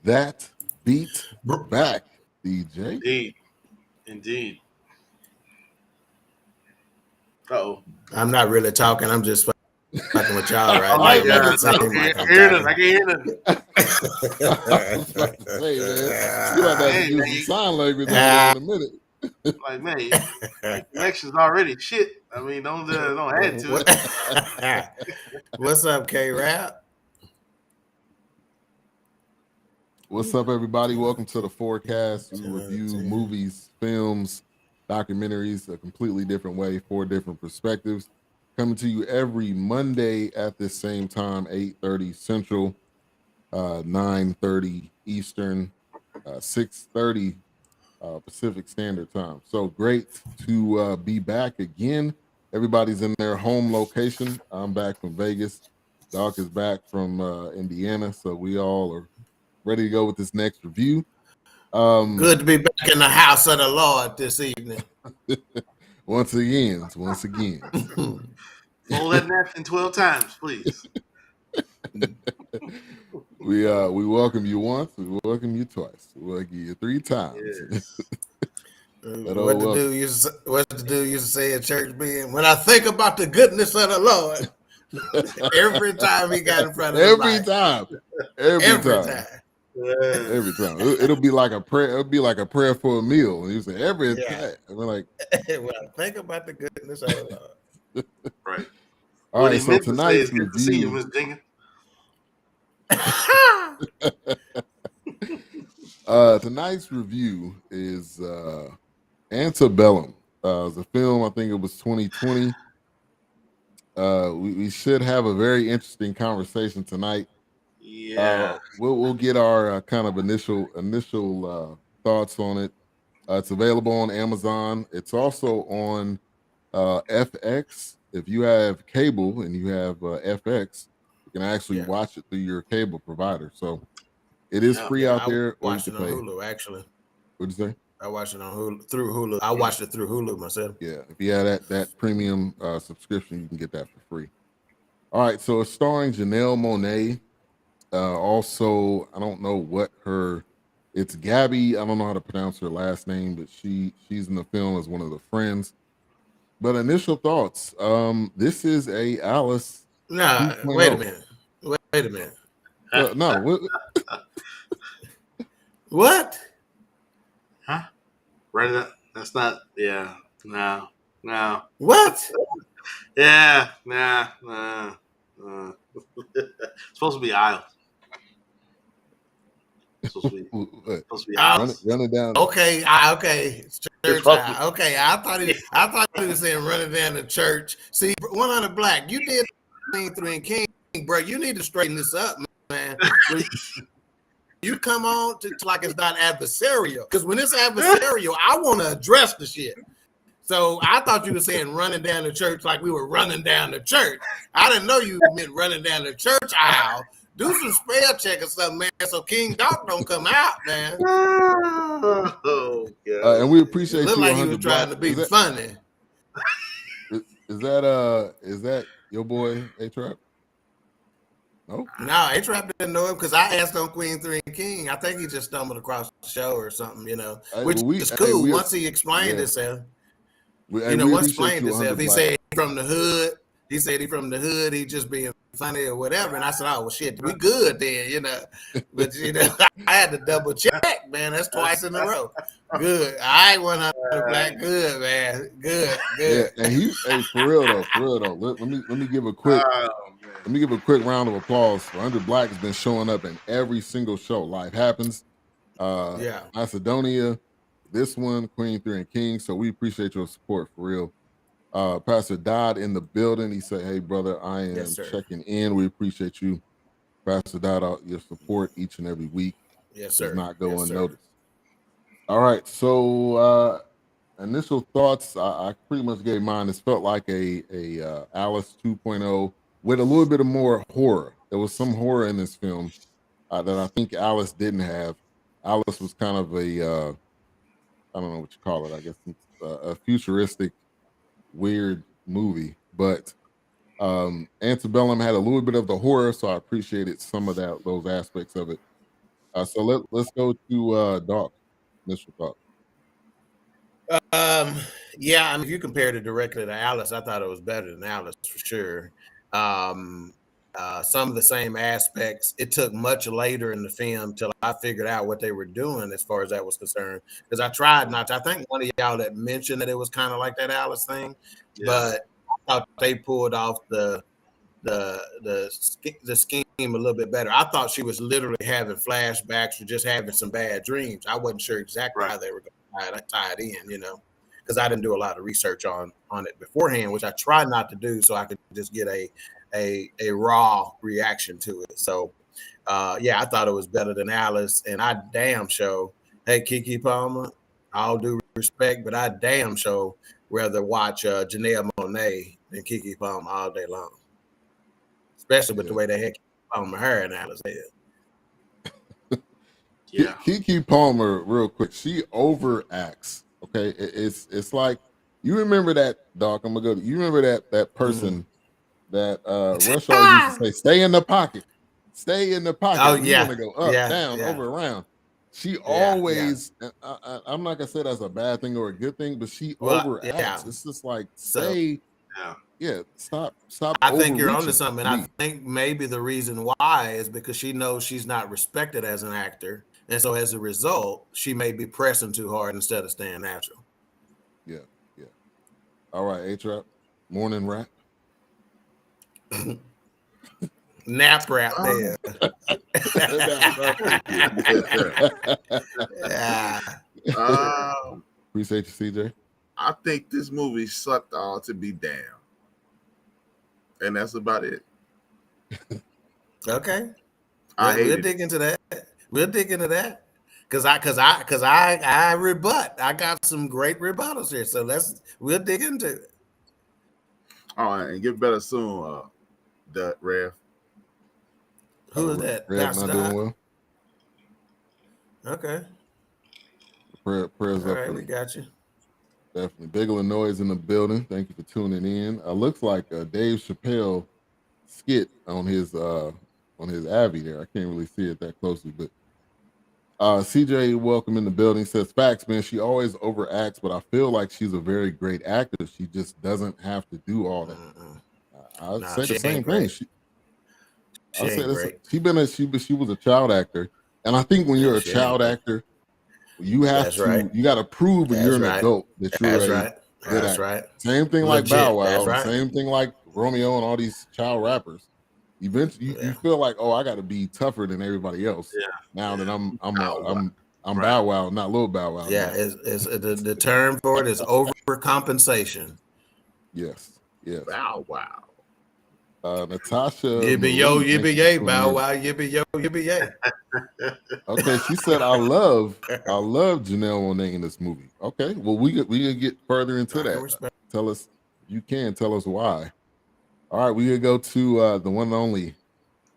that beat back, DJ. Indeed. Uh-oh. I'm not really talking. I'm just fucking with y'all right Oh my now. God. I can't hear nothing. Say, man, you like that use some sign language in a minute. Like, man, your connection's already shit. I mean, don't add to it. What's up, K-Rap? What's up, everybody? Welcome to the Fourcast. We review movies, films, documentaries a completely different way, 4 different perspectives. Coming to you every Monday at the same time, 8:30 Central, 9:30 Eastern, 6:30 Pacific Standard Time. So great to be back again. Everybody's in their home location. I'm back from Vegas. Doc is back from Indiana. So we all are ready to go with this next review. Good to be back in the house of the Lord this evening. Once again. Fold that napkin 12 times, please. We welcome you once, we welcome you twice, we welcome you 3 times. Yes. What the dude used to say at church, being, when I think about the goodness of the Lord, every time he got in front of every time. It'll be like a prayer. It'll be like a prayer for a meal. And you say every time. We're like, when I think about the goodness of the Lord. Right. All right. So tonight's review. Tonight's review is Antebellum. It's a film. I think it was 2020. We should have a very interesting conversation tonight. Yeah. We'll get our kind of initial thoughts on it. It's available on Amazon. It's also on FX. If you have cable and you have FX, you can actually watch it through your cable provider. So it is free out there. I watched it on Hulu, actually. What'd you say? I watched it on Hulu through Hulu. I watched it through Hulu myself. Yeah, if you have that premium subscription, you can get that for free. All right, so it's starring Janelle Monae. Also, I don't know it's Gabby. I don't know how to pronounce her last name, but she's in the film as one of the friends. But initial thoughts. This is a Alice. Nah, 2.0. Wait a minute. No. What? Huh? Right. That's not. Yeah. No. What? Yeah. Nah. It's supposed to be Isles. Supposed to be Isles. Run it down. Okay. Church aisle. Okay. I thought he was saying run it down to church. See, 100 Black, you did Queen 3 and King, bro. You need to straighten this up, man. You come on to like it's not adversarial, because when it's adversarial, I want to address the shit. So I thought you were saying running down the church like we were running down the church. I didn't know you meant running down the church aisle. Do some spell check or something, man, so King Doc don't come out, man. Oh, God. And we appreciate you. Look you. Like he was trying to be funny. Is that your boy A-Trap? No, A-Trap didn't know him because I asked on Queen 3 and King. I think he just stumbled across the show or something, which is cool. Once he explained himself. Once explained himself, he said he from the hood. He said he from the hood. He just being funny or whatever. And I said, oh, well, shit, we good then, But, I had to double check, man. That's twice in a row. Good. I ain't 100 Black. Good, man. Good. Yeah, and for real though. Let me give a quick. Let me give a quick round of applause for 100 Black has been showing up in every single show. Life Happens. Macedonia. This one, Queen 3 and King. So we appreciate your support for real. Pastor Dodd in the building. He said, hey, brother, I am checking in. We appreciate you, Pastor Dodd, your support each and every week. Yes, sir. Does not go unnoticed. All right. So initial thoughts, I pretty much gave mine. This felt like a Alice 2.0 with a little bit of more horror. There was some horror in this film that I think Alice didn't have. Alice was kind of a I don't know what you call it. I guess a futuristic, weird movie. But Antebellum had a little bit of the horror, so I appreciated some of those aspects of it. So let's go to Doc. Mr. Doc. Yeah, I mean, if you compared it directly to Alice, I thought it was better than Alice for sure. Some of the same aspects. It took much later in the film till I figured out what they were doing as far as that was concerned. Because I tried not to. I think one of y'all that mentioned that it was kind of like that Alice thing, but I thought they pulled off the scheme a little bit better. I thought she was literally having flashbacks or just having some bad dreams. I wasn't sure exactly how they were going to tie it in, because I didn't do a lot of research on it beforehand, which I tried not to do, so I could just get a raw reaction to it. So, I thought it was better than Alice, and I damn sure, hey, Keke Palmer, all due respect, but I damn sure rather watch Janelle Monae than Keke Palmer all day long. Especially with the way they had Palmer her and Alice head. Yeah, Keke Palmer, real quick, she overacts. Okay, it's like, you remember that, Doc? I'm gonna go. You remember that person that Rush Hour used to say, "Stay in the pocket, stay in the pocket." Oh You want to go up, down, over, around. She always. I'm not gonna say that's a bad thing or a good thing, but she overacts. It's just like, stay. Stop. I think you're onto something. And I think maybe the reason why is because she knows she's not respected as an actor. And so as a result, she may be pressing too hard instead of staying natural. Yeah. All right, A-Trap. Morning rap. Nap rap there. Appreciate you, CJ. I think this movie sucked all to be damned. And that's about it. Okay. We'll dig into that. We'll dig into that. Cause I rebut. I got some great rebuttals here. So we'll dig into it. All right, and get better soon, Rev. Who is that? Rev not doing well. Okay. Prayers all up. Right, we got you. Definitely. Big ol' noise in the building. Thank you for tuning in. Looks like Dave Chappelle skit on his Abby there. I can't really see it that closely, but CJ, welcome in the building. Says, facts, man. She always overacts, but I feel like she's a very great actor. She just doesn't have to do all that. I'd say the same thing. She was a child actor, and I think when you're a child actor, you have you got to prove when you're an adult that you're good actor. Same thing like Bow Wow. Same thing like Romeo and all these child rappers. Eventually, you feel like, oh, I got to be tougher than everybody else. Yeah. Now that I'm Bow Wow, not Lil Bow Wow. Yeah, the term for it is overcompensation. Yes. Bow Wow. Natasha. Yippee yo, yippee yay, Bow Wow, yippee yo, yippee yay. Okay, she said, I love Janelle Monae in this movie. Okay, well, we can get further into that. Tell us why. All right, we gonna go to the one and only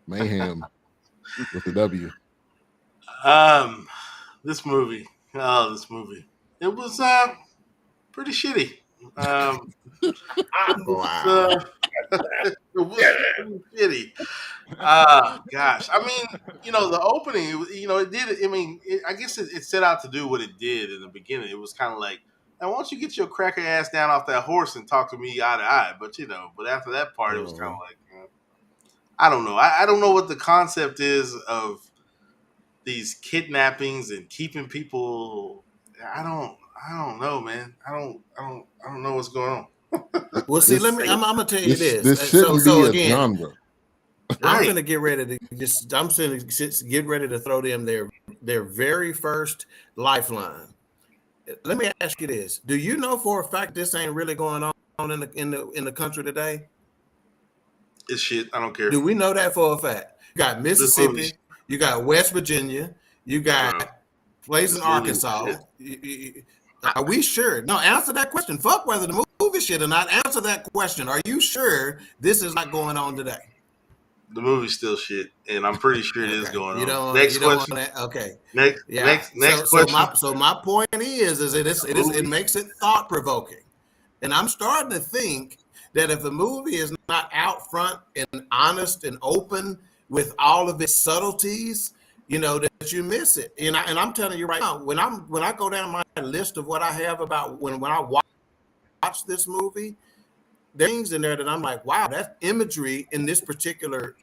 Mayhem with the W. This movie. It was pretty shitty. It was shitty. Gosh. I mean, the opening, it did. I mean, I guess it set out to do what it did in the beginning. It was kind of like, now, why don't you get your cracker ass down off that horse and talk to me eye to eye? But but after that part, it was kind of like, I don't know. I don't know what the concept is of these kidnappings and keeping people. I don't know, man. I don't know what's going on. Well, see, I'm gonna tell you this. This shouldn't be a genre. I'm gonna get ready to get ready to throw them their very first lifeline. Let me ask you this: do you know for a fact this ain't really going on in the country today? It's shit. I don't care. Do we know that for a fact? You got Mississippi, you got West Virginia, you got places in Arkansas. Are we sure? No, answer that question. Fuck whether the movie shit or not. Answer that question. Are you sure this is not going on today? The movie's still shit, and I'm pretty sure it is going on. Next question. Okay. Next question. So my point is it makes it thought provoking, and I'm starting to think that if a movie is not out front and honest and open with all of its subtleties, that you miss it. And I'm telling you right now, when I go down my list of what I have about when I watch this movie, there's things in there that I'm like, wow, that imagery in this particular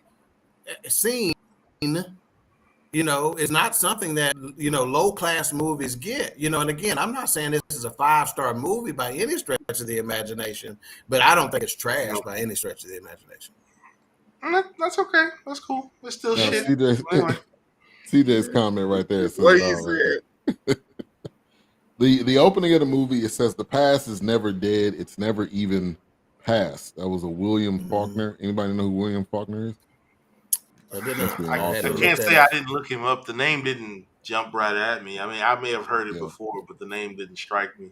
scene, is not something that, low class movies get, and again, I'm not saying this is a 5-star movie by any stretch of the imagination, but I don't think it's trash by any stretch of the imagination. That's okay. That's cool. It's still Now, shit. CJ, CJ's comment right there says What it you all right said? there. The opening of the movie, it says the past is never dead. It's never even past. That was a William Faulkner. Anybody know who William Faulkner is? I did Must not. be an I had author. to I look can't that say I up. didn't look him up. The name didn't jump right at me. I mean, I may have heard it Yeah. before, but the name didn't strike me.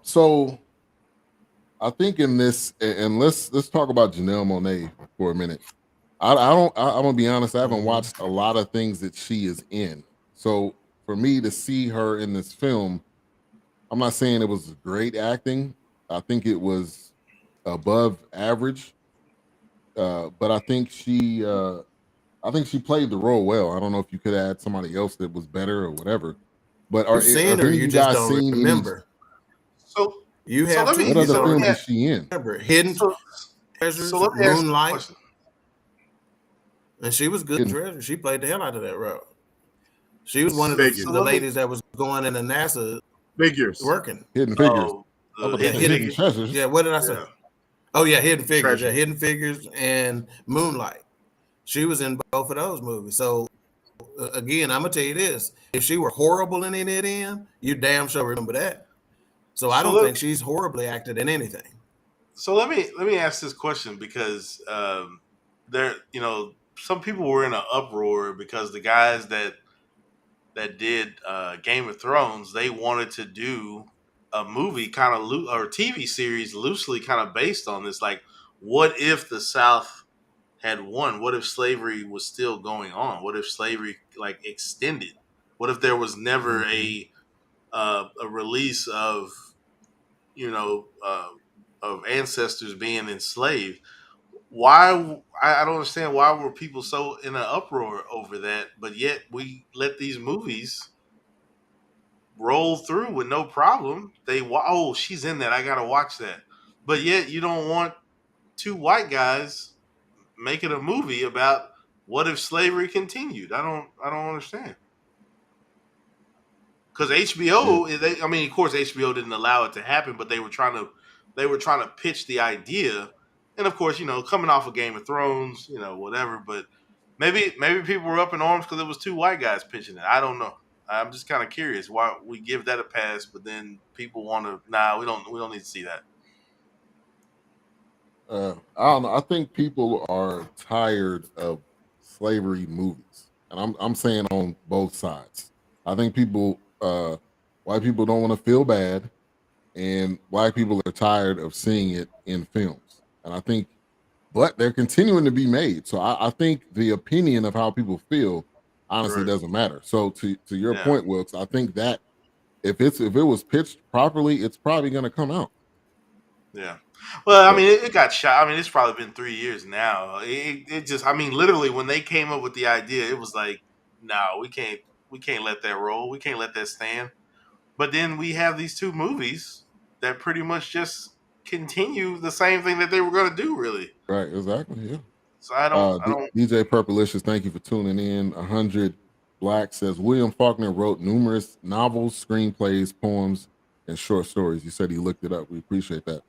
So I think in this, and let's talk about Janelle Monae for a minute. I'm gonna be honest. I haven't watched a lot of things that she is in. So for me to see her in this film, I'm not saying it was great acting. I think it was above average. But I think she played the role well. I don't know if you could add somebody else that was better or whatever. But You've seen have her, any of you you just guys don't seen any? remember. So, You so have let to. me. What other So let films me. is she in? Remember Hidden So, Treasures, let me ask you a Moonlight, question. and she was good in Hidden. Treasure. She played the hell out of that role. She was one of Figures. the ladies that was going into NASA Figures. working. Hidden Figures. Oh, I'm about to Hidden say Hidden Figures. Treasures. Yeah, what did I say? Yeah. Oh yeah, Hidden Figures. Treasure. Yeah, Hidden Figures and Moonlight. She was in both of those movies. So again, I'm gonna tell you this: if she were horrible in any of them, you damn sure remember that. So I don't think she's horribly acted in anything. So let me ask this question because there, some people were in an uproar because the guys that did Game of Thrones, they wanted to do a movie kind of or TV series loosely kind of based on this. Like, what if the South had won? What if slavery was still going on? What if slavery like extended? What if there was never a release of you know of ancestors being enslaved? Why I don't understand why were people so in an uproar over that, but yet we let these movies roll through with no problem. Oh, she's in that. I gotta watch that. But yet you don't want two white guys making a movie about what if slavery continued. I don't understand. Because HBO, I mean, of course, HBO didn't allow it to happen, but they were trying to pitch the idea, and of course, coming off of Game of Thrones, whatever. But maybe people were up in arms because it was two white guys pitching it. I don't know. I'm just kind of curious why we give that a pass, but then people want to. Nah, we don't need to see that. I don't know. I think people are tired of slavery movies, and I'm saying on both sides. I think white people don't want to feel bad, and black people are tired of seeing it in films. And I think, but they're continuing to be made. So I think the opinion of how people feel honestly doesn't matter. So to your point, Wilkes, I think that if it was pitched properly, it's probably going to come out. Yeah. Well, I mean, it got shot. I mean, it's probably been 3 years now. It just, I mean, literally, when they came up with the idea, it was like, no, we can't let that roll. We can't let that stand. But then we have these two movies that pretty much just continue the same thing that they were going to do, really. Right. Exactly. Yeah. So I don't. DJ Purplicious, thank you for tuning in. 100 Black says William Faulkner wrote numerous novels, screenplays, poems, and short stories. You said he looked it up. We appreciate that.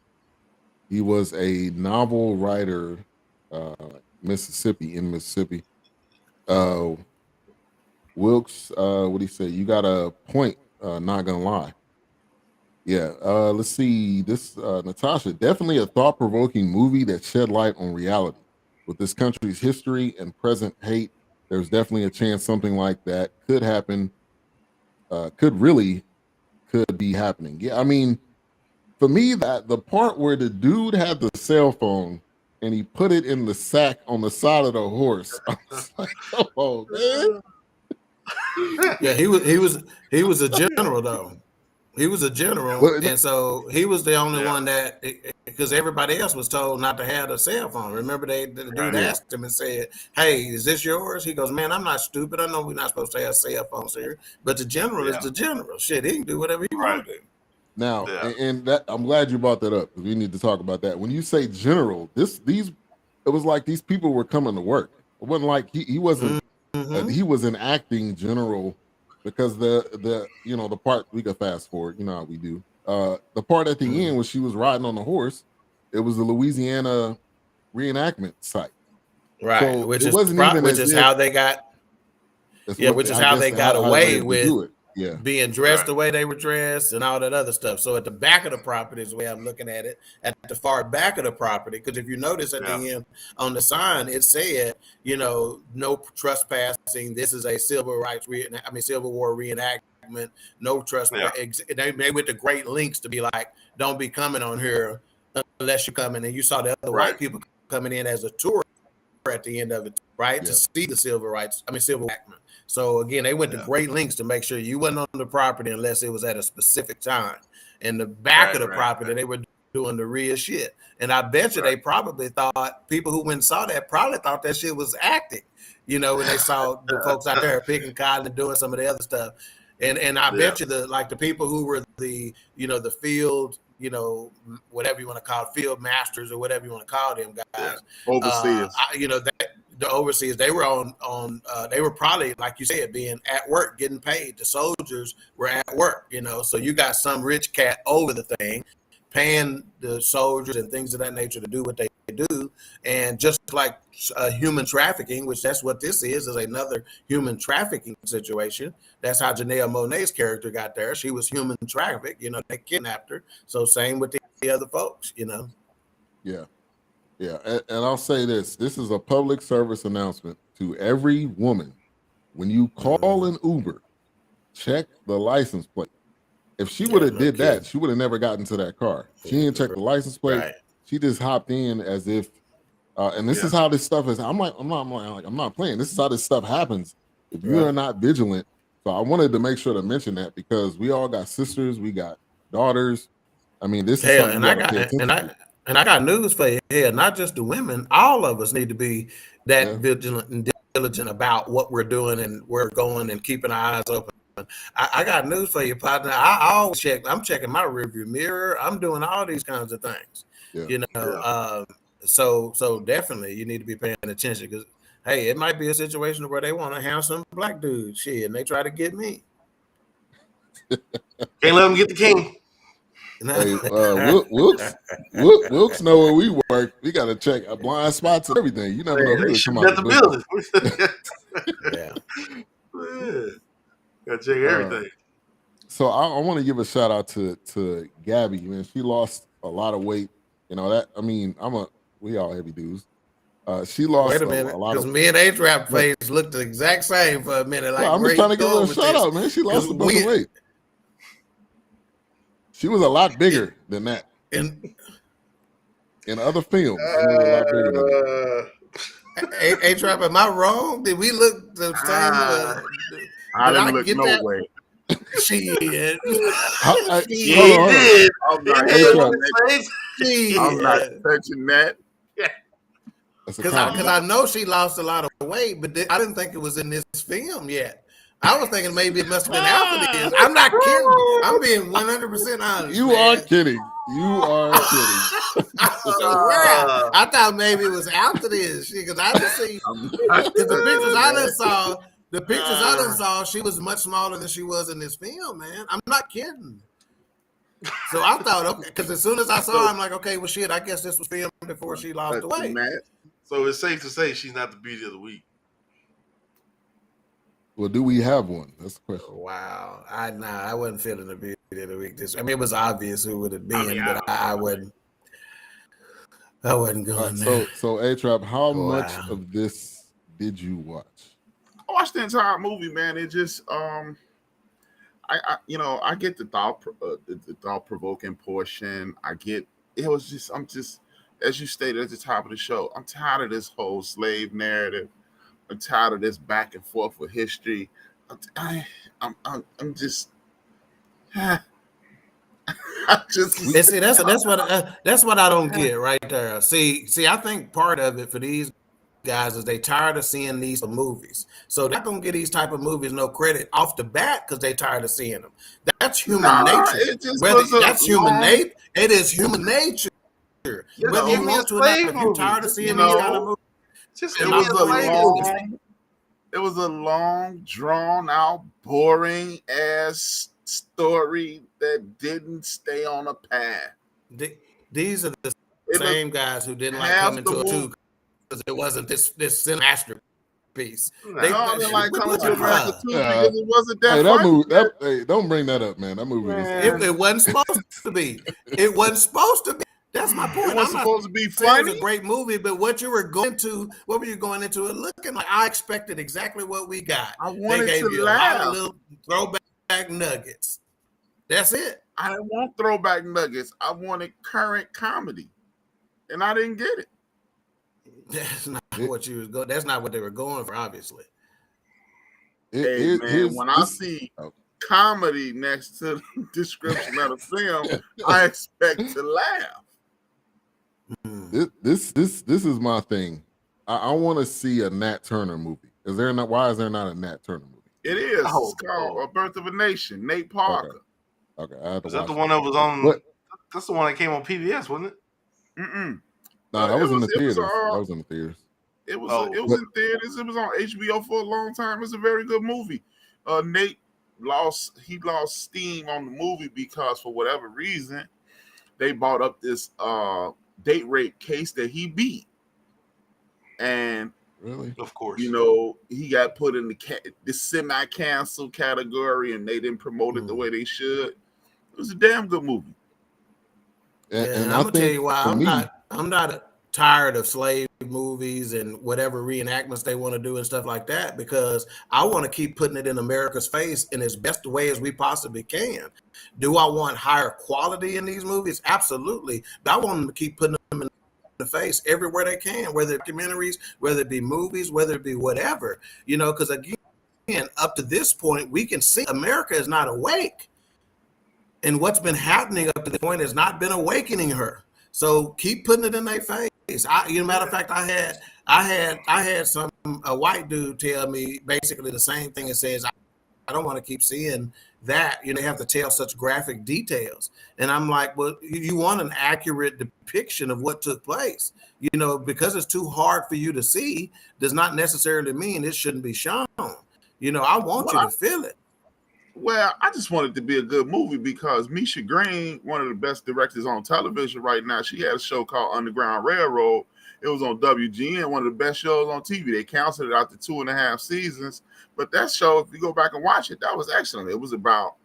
He was a novel writer, in Mississippi. Wilkes, what do you say? You got a point, not gonna lie. Yeah, let's see. This Natasha, definitely a thought-provoking movie that shed light on reality. With this country's history and present hate, there's definitely a chance something like that could happen, could be happening. Yeah, I mean, for me, that the part where the dude had the cell phone and he put it in the sack on the side of the horse, I was like, come on, man. Yeah, he was a general though. He was a general, Well, and so he was the only Yeah. one that, because everybody else was told not to have a cell phone. Remember, the dude asked him and said, "Hey, is this yours?" He goes, "Man, I'm not stupid. I know we're not supposed to have cell phones here, but the general is the general. Shit, he can do whatever he want to do." Now, and that I'm glad you brought that up because we need to talk about that. When you say general, it was like these people were coming to work. It wasn't like he wasn't. He was an acting general because the the part we could fast forward. You know how we do. The part at the end when she was riding on the horse, it was the Louisiana reenactment site. Right, So it wasn't even which as is if how they got. Yeah, Which is how they got how they away were able to with do it. Yeah, being dressed the way they were dressed and all that other stuff. So at the back of the property is the way I'm looking at it. At the far back of the property, because if you notice at the end on the sign, it said, no trespassing. This is a Civil War reenactment. No trespass. They went to great lengths to be like, don't be coming on here unless you come in. And you saw the other white people coming in as a tourist at the end of it, right? To see the civil enactment. So again, they went to great lengths to make sure you wasn't on the property unless it was at a specific time. In the back of the property, they were doing the real shit. And I bet you they probably thought, people who went and saw that probably thought that shit was acting, when they saw the folks out there picking cotton and doing some of the other stuff. And I bet you the people who were the field, whatever you want to call it, field masters or whatever you want to call them guys, overseers. The overseers, they were they were probably, like you said, being at work, getting paid. The soldiers were at work, so you got some rich cat over the thing, paying the soldiers and things of that nature to do what they do. And just like human trafficking, which that's what this is another human trafficking situation. That's how Janelle Monae's character got there. She was human trafficked, they kidnapped her. So same with the other folks, Yeah, and I'll say this is a public service announcement to every woman. When you call an Uber, check the license plate. If she would have did that, she would have never gotten to that car. She didn't check the license plate. Right. She just hopped in as if, and this is how this stuff is. I'm not playing. This is how this stuff happens. If you are not vigilant. So I wanted to make sure to mention that because we all got sisters, we got daughters. I mean, this is something you got to pay attention to. And I got news for you here. Not just the women, all of us need to be that vigilant and diligent about what we're doing and where we're going and keeping our eyes open. I got news for you, partner. I always check. I'm checking my rearview mirror. I'm doing all these kinds of things. So definitely you need to be paying attention because, hey, it might be a situation where they want to have some black dudes shit and they try to get me. Can't let them get the king. Hey, Wilkes know where we work. We got to check blind spots and everything. You never know who come out the building. Gotta check everything. So I want to give a shout out to Gabby. Man, she lost a lot of weight. We all heavy dudes. She lost Wait a minute, a lot because of. Me and A-Trap face looked the exact same for a minute. Like, I'm just trying to give her a shout out, man. She lost a bunch of weight. She was a lot bigger than that. In other films, she was a lot bigger than that. A-Trap, am I wrong? Did we look the same? I didn't look no way. She did. I'm not touching that. Because I know she lost a lot of weight, but I didn't think it was in this film yet. I was thinking maybe it must have been after this. I'm not kidding. I'm being 100% honest. You are kidding. You are kidding. I thought maybe it was after this. Because I didn't see the pictures I done saw, she was much smaller than she was in this film, man. I'm not kidding. So I thought, okay, because as soon as I saw her, I'm like, okay, well, shit, I guess this was filmed before she lost the weight. So it's safe to say she's not the beauty of the week. Well, do we have one? That's the question. Wow. I wasn't feeling the beauty of the week. It was obvious who would have been, but I wasn't going there. So A-Trap, how much of this did you watch? I watched the entire movie, man. It just, I get the thought provoking portion. I'm just, as you stated at the top of the show, I'm tired of this whole slave narrative. I'm tired of this back and forth with history. I'm just, And see, that's what I don't get right there. See, I think part of it for these guys is they tired of seeing these movies, so they're not gonna get these type of movies no credit off the bat because they tired of seeing them. That's human nature. Human nature. It is human nature. Whether you want to, if you're tired of seeing these kind of movies, just give me a slave movie. It was a long, drawn out, boring ass story that didn't stay on a path. These are the same guys who didn't like coming to a two because it wasn't this masterpiece. They didn't like coming to America too because it wasn't that funny. Don't bring that up, man. That movie it wasn't supposed to be. It wasn't supposed to be. That's my point. It was supposed to be funny. It was a great movie, but what were you going into it looking like? I expected exactly what we got. I wanted to laugh. A lot of little throwback nuggets. That's it. I didn't want throwback nuggets. I wanted current comedy, and I didn't get it. That's not what you was going. That's not what they were going for, obviously. When I see comedy next to the description of the film, I expect to laugh. This is my thing. I want to see a Nat Turner movie. Why is there not a Nat Turner movie? It is. It's called A Birth of a Nation. Nate Parker. Okay. I have to is that the one that was on? That's the one that came on PBS, wasn't it? No, that was in the theaters. That was in the theaters. It was in theaters. It was on HBO for a long time. It's a very good movie. Nate lost steam on the movie because for whatever reason they brought up this date rape case that he beat, and really, of course, he got put in the semi-cancel category, and they didn't promote it the way they should. It was a damn good movie. And I'm gonna tell you why I'm not tired of slave movies and whatever reenactments they want to do and stuff like that, because I want to keep putting it in America's face in as best way as we possibly can. Do I want higher quality in these movies? Absolutely. But I want them to keep putting them in the face everywhere they can, whether it's documentaries, whether it be movies, whether it be whatever, because again, up to this point, we can see America is not awake. And what's been happening up to this point has not been awakening her. So keep putting it in their face. Matter of fact, I had a white dude tell me basically the same thing. It says, I don't want to keep seeing that. They have to tell such graphic details. And I'm like, well, you want an accurate depiction of what took place. Because it's too hard for you to see does not necessarily mean it shouldn't be shown. I want you to feel it. Well, I just want it to be a good movie because Misha Green, one of the best directors on television right now, she had a show called Underground Railroad. It was on WGN, one of the best shows on TV. They canceled it after 2.5 seasons. But that show, if you go back and watch it, that was excellent. It was about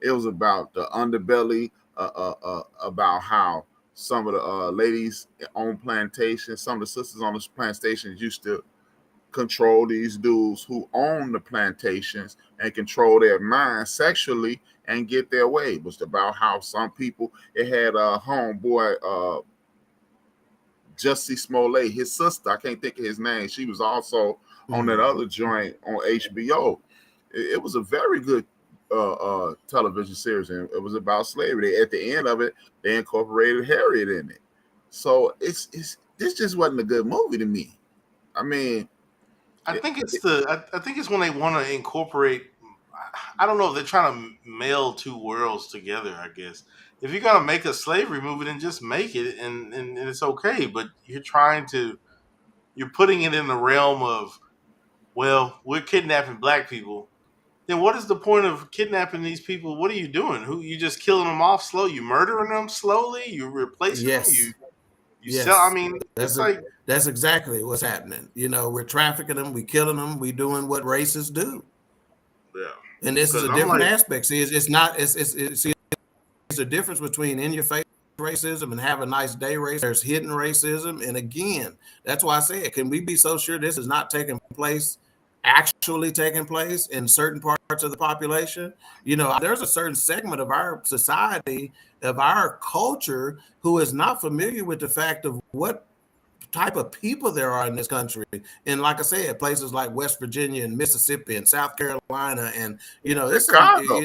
the underbelly, about how some of the ladies on plantations, some of the sisters on the plantations used to control these dudes who own the plantations and control their minds sexually and get their way. It was about how some people, it had a homeboy, Jussie Smollett, his sister, I can't think of his name. She was also on that other joint on HBO. It was a very good television series, and it was about slavery. At the end of it, they incorporated Harriet in it. So this just wasn't a good movie to me. I mean, I think it's when they want to incorporate. I don't know if they're trying to meld two worlds together. I guess if you're gonna make a slavery movie, then just make it, and it's okay. But you're putting it in the realm of, well, we're kidnapping black people. Then what is the point of kidnapping these people? What are you doing? You just killing them off slow? You murdering them slowly? You replacing them? You sell? I mean, that's exactly what's happening. We're trafficking them, we killing them, we doing what racists do. Yeah. And this is a different aspect. See, it's a difference between in-your-face racism and have a nice day racism. There's hidden racism. And again, that's why I say it. Can we be so sure this is not actually taking place in certain parts of the population? There's a certain segment of our society, of our culture, who is not familiar with the fact of what type of people there are in this country. And like I said, places like West Virginia and Mississippi and South Carolina, and it's Chicago.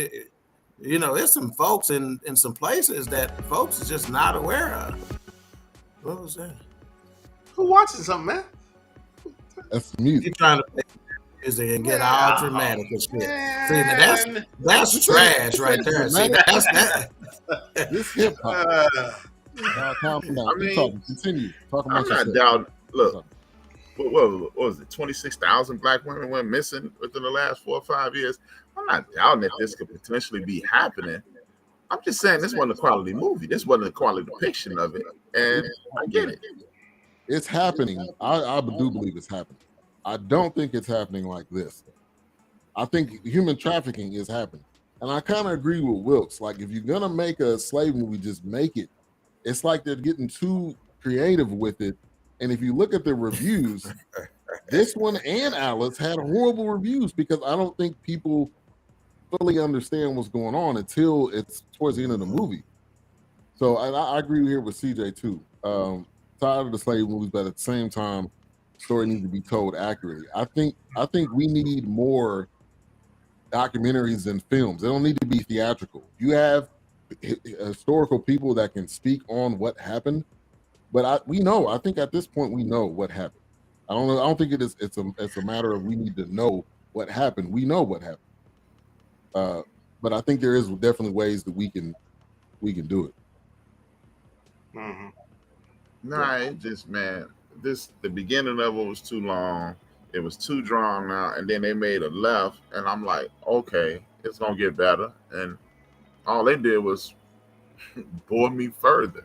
You know, there's some folks in some places that folks are just not aware of. What was that? Who watching something, man? That's the music. You're trying to play music and get all dramatic and shit. Man. See, that's trash right there. See, that's that. This hip hop. Calm down. Continue. Talking about I'm not doubting. Look, what was it? 26,000 black women went missing within the last 4 or 5 years. I'm not doubting that this could potentially be happening. I'm just saying this wasn't a quality movie. This wasn't a quality depiction of it. And I get it. It's happening. I do believe it's happening. I don't think it's happening like this. I think human trafficking is happening. And I kind of agree with Wilkes. Like, if you're going to make a slave movie, just make it. It's like they're getting too creative with it. And if you look at the reviews, this one and Alice had horrible reviews because I don't think people fully understand what's going on until it's towards the end of the movie. So I agree here with CJ too. Tired of the slave movies, but at the same time, story needs to be told accurately. I think we need more documentaries and films. They don't need to be theatrical. You have historical people that can speak on what happened, but I think at this point we know what happened. I don't think it's a matter of we need to know what happened. We know what happened. But I think there is definitely ways that we can do it. Mm-hmm. Nah, it just, man, the beginning of it was too long. It was too drawn out, and then they made a left, and I'm like, okay, it's gonna get better. And all they did was bore me further.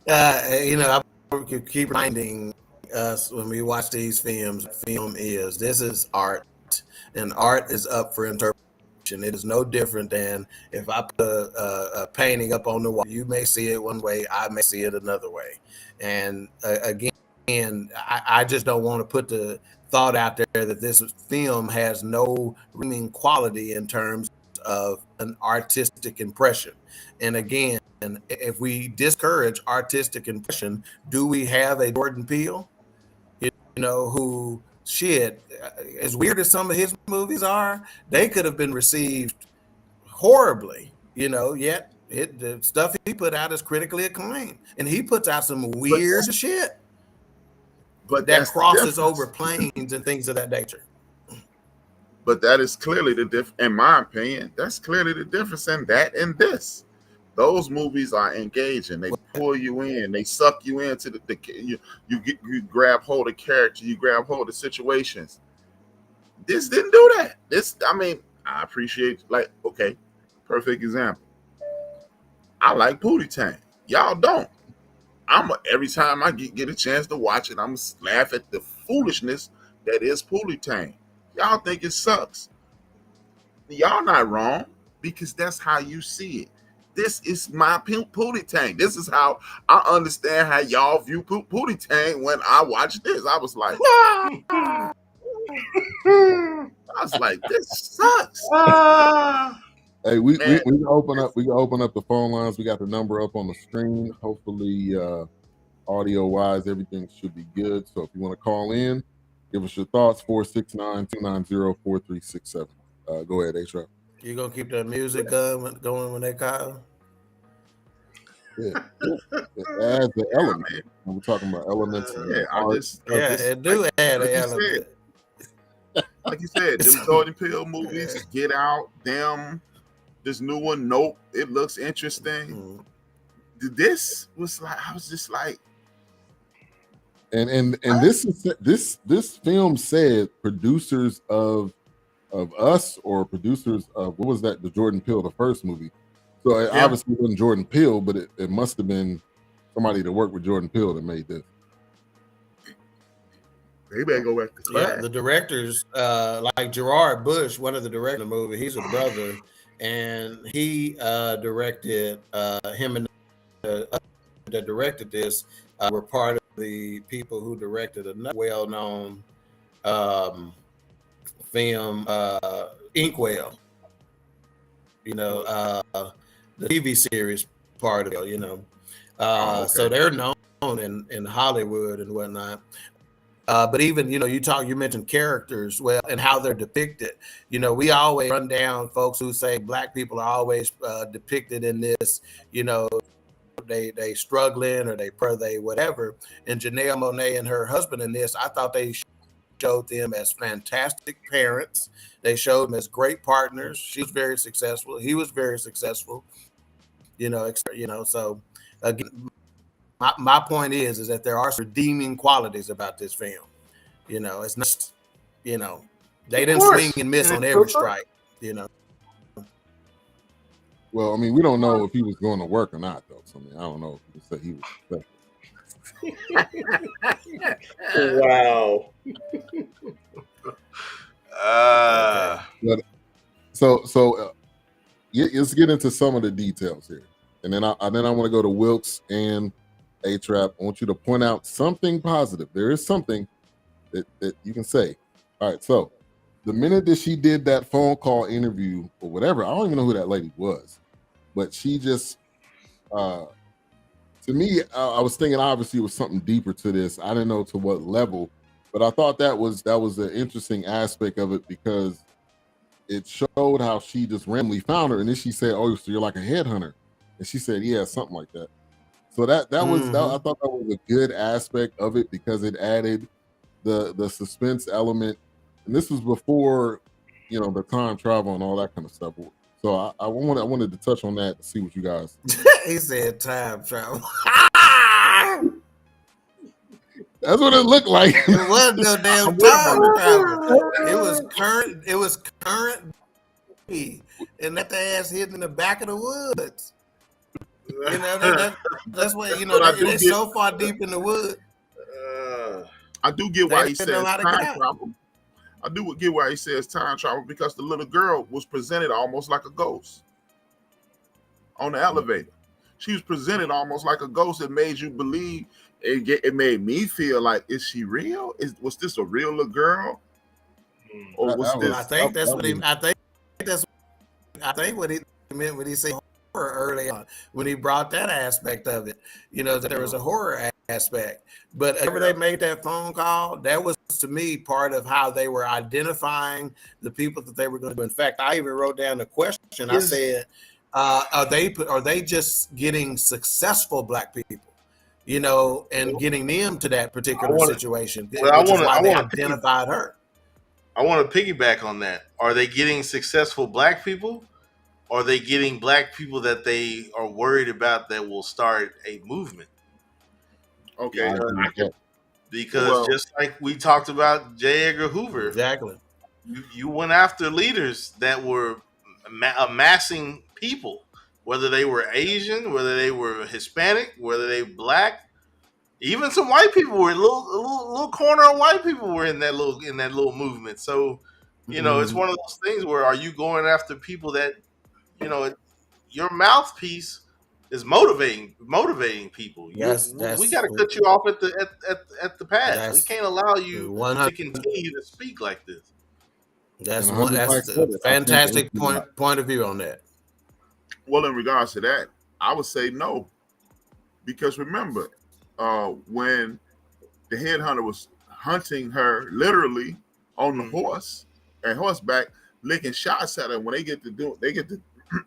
You know, I keep reminding us when we watch these films, this is art, and art is up for interpretation. It is no different than if I put a painting up on the wall. You may see it one way, I may see it another way. And again, I just don't want to put the thought out there that this film has no redeeming quality in terms of an artistic impression. And again, if we discourage artistic impression, do we have a Jordan Peele? You know, who, shit, as weird as some of his movies are, they could have been received horribly, you know, yet the stuff he put out is critically acclaimed. And he puts out some weird shit that crosses over planes and things of that nature. But that is clearly the difference, in my opinion. That's clearly the difference in that and this. Those movies are engaging. They pull you in. They suck you into you grab hold of character. You grab hold of situations. This didn't do that. I appreciate, like, okay, perfect example. I like Pootie Tang. Y'all don't. Every time I get a chance to watch it, I'm laugh at the foolishness that is Pootie Tang. Y'all think it sucks. Y'all not wrong, because that's how you see it. This is my Pootie Tang. This is how I understand how y'all view Pootie Tang when I watch this. I was like, this sucks. Hey, we can open up. We can open up the phone lines. We got the number up on the screen. Hopefully, audio wise, everything should be good. So if you want to call in, give us your thoughts. 469-290-4367. Go ahead, A-Trap. You gonna keep that music going when they call? Yeah, it adds the element. We're talking about elements. It do add an element. Like you said, them Jordan Peele movies, Get Out, them, this new one, Nope. It looks interesting. This was like, I was just like, and this film said producers of Us, or producers of, what was that, the Jordan Peele, the first movie. So it obviously wasn't Jordan Peele, but it must have been somebody that worked with Jordan Peele that made this. They better go back to class. Yeah, the directors, like Gerard Bush, one of the directors of the movie, he's a brother, and he directed him and that directed this were part of the people who directed another well-known film, Inkwell. You know, the TV series part of it. You know, so they're known in Hollywood and whatnot. But even, you mentioned characters, well, and how they're depicted. We always run down folks who say Black people are always depicted in this, they struggling or they whatever. And Janelle Monae and her husband in this, I thought they showed them as fantastic parents. They showed them as great partners. She was very successful. He was very successful. So again, my point is that there are redeeming qualities about this film. It's not, they didn't swing and miss on every strike. Well, I mean, we don't know if he was going to work or not, though. So, I mean, I don't know if he said he was. Wow. Let's get into some of the details here, and then I want to go to Wilkes and A-Trap. I want you to point out something positive. There is something that you can say. All right, so the minute that she did that phone call interview or whatever, I don't even know who that lady was, but she just, to me, I was thinking obviously it was something deeper to this. I didn't know to what level, but I thought that was an interesting aspect of it because it showed how she just randomly found her, and then she said, "Oh, so you're like a headhunter," and she said, "Yeah, something like that." So that was I thought that was a good aspect of it because it added the suspense element, and this was before the time travel and all that kind of stuff. So I wanted to touch on that to see what you guys. He said time travel. That's what it looked like. It wasn't no damn time travel. It was current, and that the ass hidden in the back of the woods. That's what they're so far deep in the woods. I do get why he says time travel. I do get why he says time travel because the little girl was presented almost like a ghost on the elevator. She was presented almost like a ghost. It made you believe. It made me feel like, is she real? Was this a real little girl? Or was this? I think that's what he. I think what he meant when he said horror early on, when he brought that aspect of it. That there was a horror aspect. But whenever they made that phone call, that was to me part of how they were identifying the people that they were going to do. In fact, I even wrote down a question. I said, "Are they just getting successful Black people?" And getting them to that particular situation, which is why they identified her. I want to piggyback on that. Are they getting successful Black people? Or are they getting Black people that they are worried about that will start a movement? Okay. Because just like we talked about J. Edgar Hoover, exactly. You went after leaders that were amassing people, whether they were Asian, whether they were Hispanic, whether they were Black, even some white people were a little corner of white people were in that little movement. So, it's one of those things where are you going after people that, your mouthpiece is motivating people. Yes, we got to cut you off at the pass. We can't allow you to continue to speak like this. That's a fantastic point of view on that. Well, in regards to that, I would say no, because remember, when the headhunter was hunting her literally on the horseback, licking shots at her. When they get to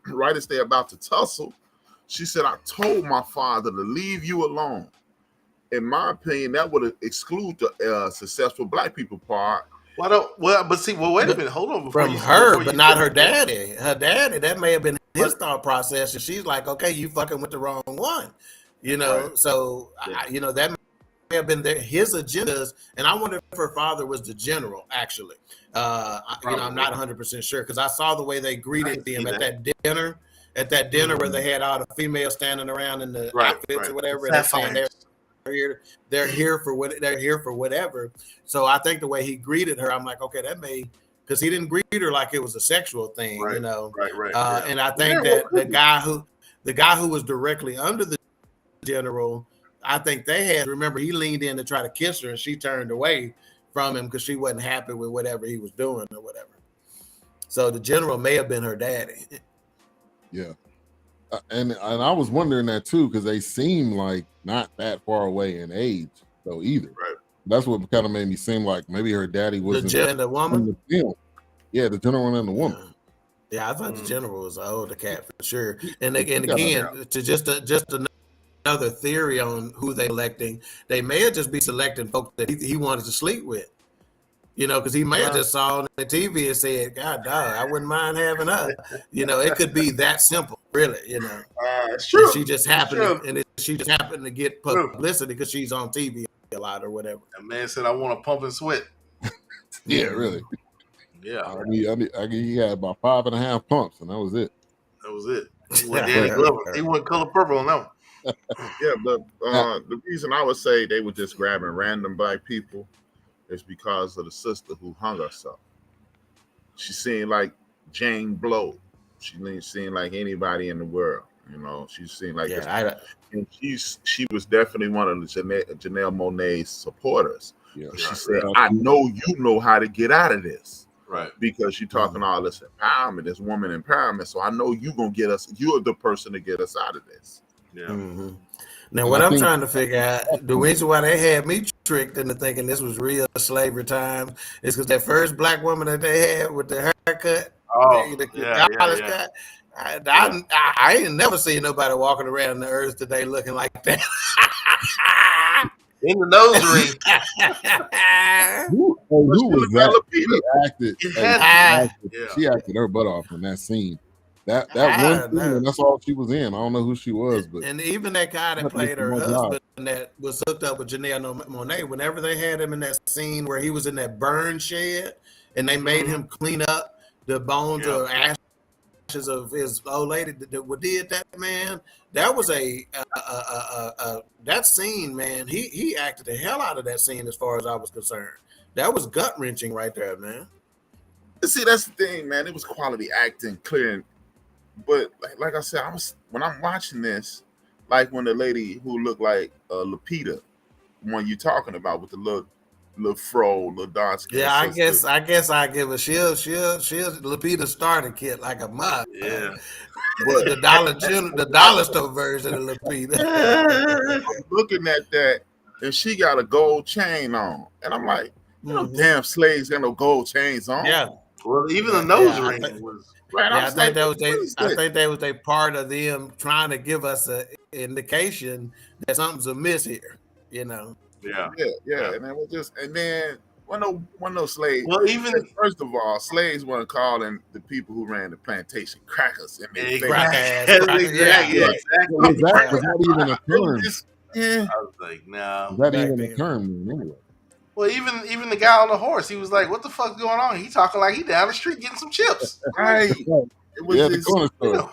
right as they're about to tussle, she said, "I told my father to leave you alone." In my opinion, that would exclude the successful Black people part. Wait a minute, hold on. From her, but not her daddy. Her daddy, that may have been his thought process, and she's like, "Okay, you fucking with the wrong one," Right. So that may have been his agendas, and I wonder if her father was the general. Actually, I'm not 100% sure because I saw the way they greeted him at that dinner. At that dinner where they had all the females standing around in the outfits or whatever, and they're saying they're here for whatever. So I think the way he greeted her, I'm like, okay, that may, because he didn't greet her like it was a sexual thing, Right. And I think that the guy who was directly under the general, I think remember he leaned in to try to kiss her and she turned away from him because she wasn't happy with whatever he was doing or whatever. So the general may have been her daddy. Yeah. And I was wondering that too, because they seem like not that far away in age though either. Right. That's what kind of made me seem like maybe her daddy wasn't the woman. in the film. Yeah, the general and the woman. Yeah, I thought the general was an older cat for sure. And again, to just another theory on who they electing, they may just be selecting folks that he wanted to sleep with. Because he may have just saw on the TV and said, "God, dog, I wouldn't mind having her." It could be that simple, really. It's true. And she just happened, to get publicity because she's on TV a lot or whatever. That man said, "I want to pump and sweat." Yeah, really. Yeah. I mean, he had about 5.5 pumps, and that was it. That was it. He went Danny Glover. He went color purple on that one. Yeah, but the reason I would say they were just grabbing random black people is because of the sister who hung herself. She seemed like Jane Blow. She didn't seem like anybody in the world. She seemed like and she was definitely one of the Janelle Monae's supporters. Yeah, she said, "I know you know how to get out of this." Right. Because you're talking all this empowerment, this woman empowerment. So I know you're going to get us, you're the person to get us out of this. Yeah. Mm-hmm. Now, what I'm trying to figure out, the reason why they had me tricked into thinking this was real slavery time is because that first black woman that they had with the haircut, cut, I ain't never seen nobody walking around the earth today looking like that. In the nose ring. Who was that? She acted her butt off in that scene. That one scene, that's all she was in. I don't know who she was, but and even that guy that played her husband that was hooked up with Janelle Monae, whenever they had him in that scene where he was in that burn shed and they made him clean up the bones or ashes of his old lady that did that, man. That was that scene, man. He acted the hell out of that scene as far as I was concerned. That was gut wrenching right there, man. See, that's the thing, man. It was quality acting, clear. But like I said, when I'm watching this, like when the lady who looked like Lupita, one you talking about with the little fro, little dark skin. Yeah, I guess I give a she'll Lupita starter kit like a mug. Yeah. But the dollar store version of Lupita. I'm looking at that, and she got a gold chain on, and I'm like, damn slaves got no gold chains on. Yeah. Well, even the nose ring was. Right, I think that was a part of them trying to give us an indication that something's amiss here. Yeah. And then when no slaves. Well, even first of all, slaves weren't calling the people who ran the plantation crackers. Exactly. Was not even a term. I was like, no. Was that even a term anyway? Well, even the guy on the horse, he was like, "What the fuck's going on?" He talking like he down the street getting some chips. Right. It was the corner store.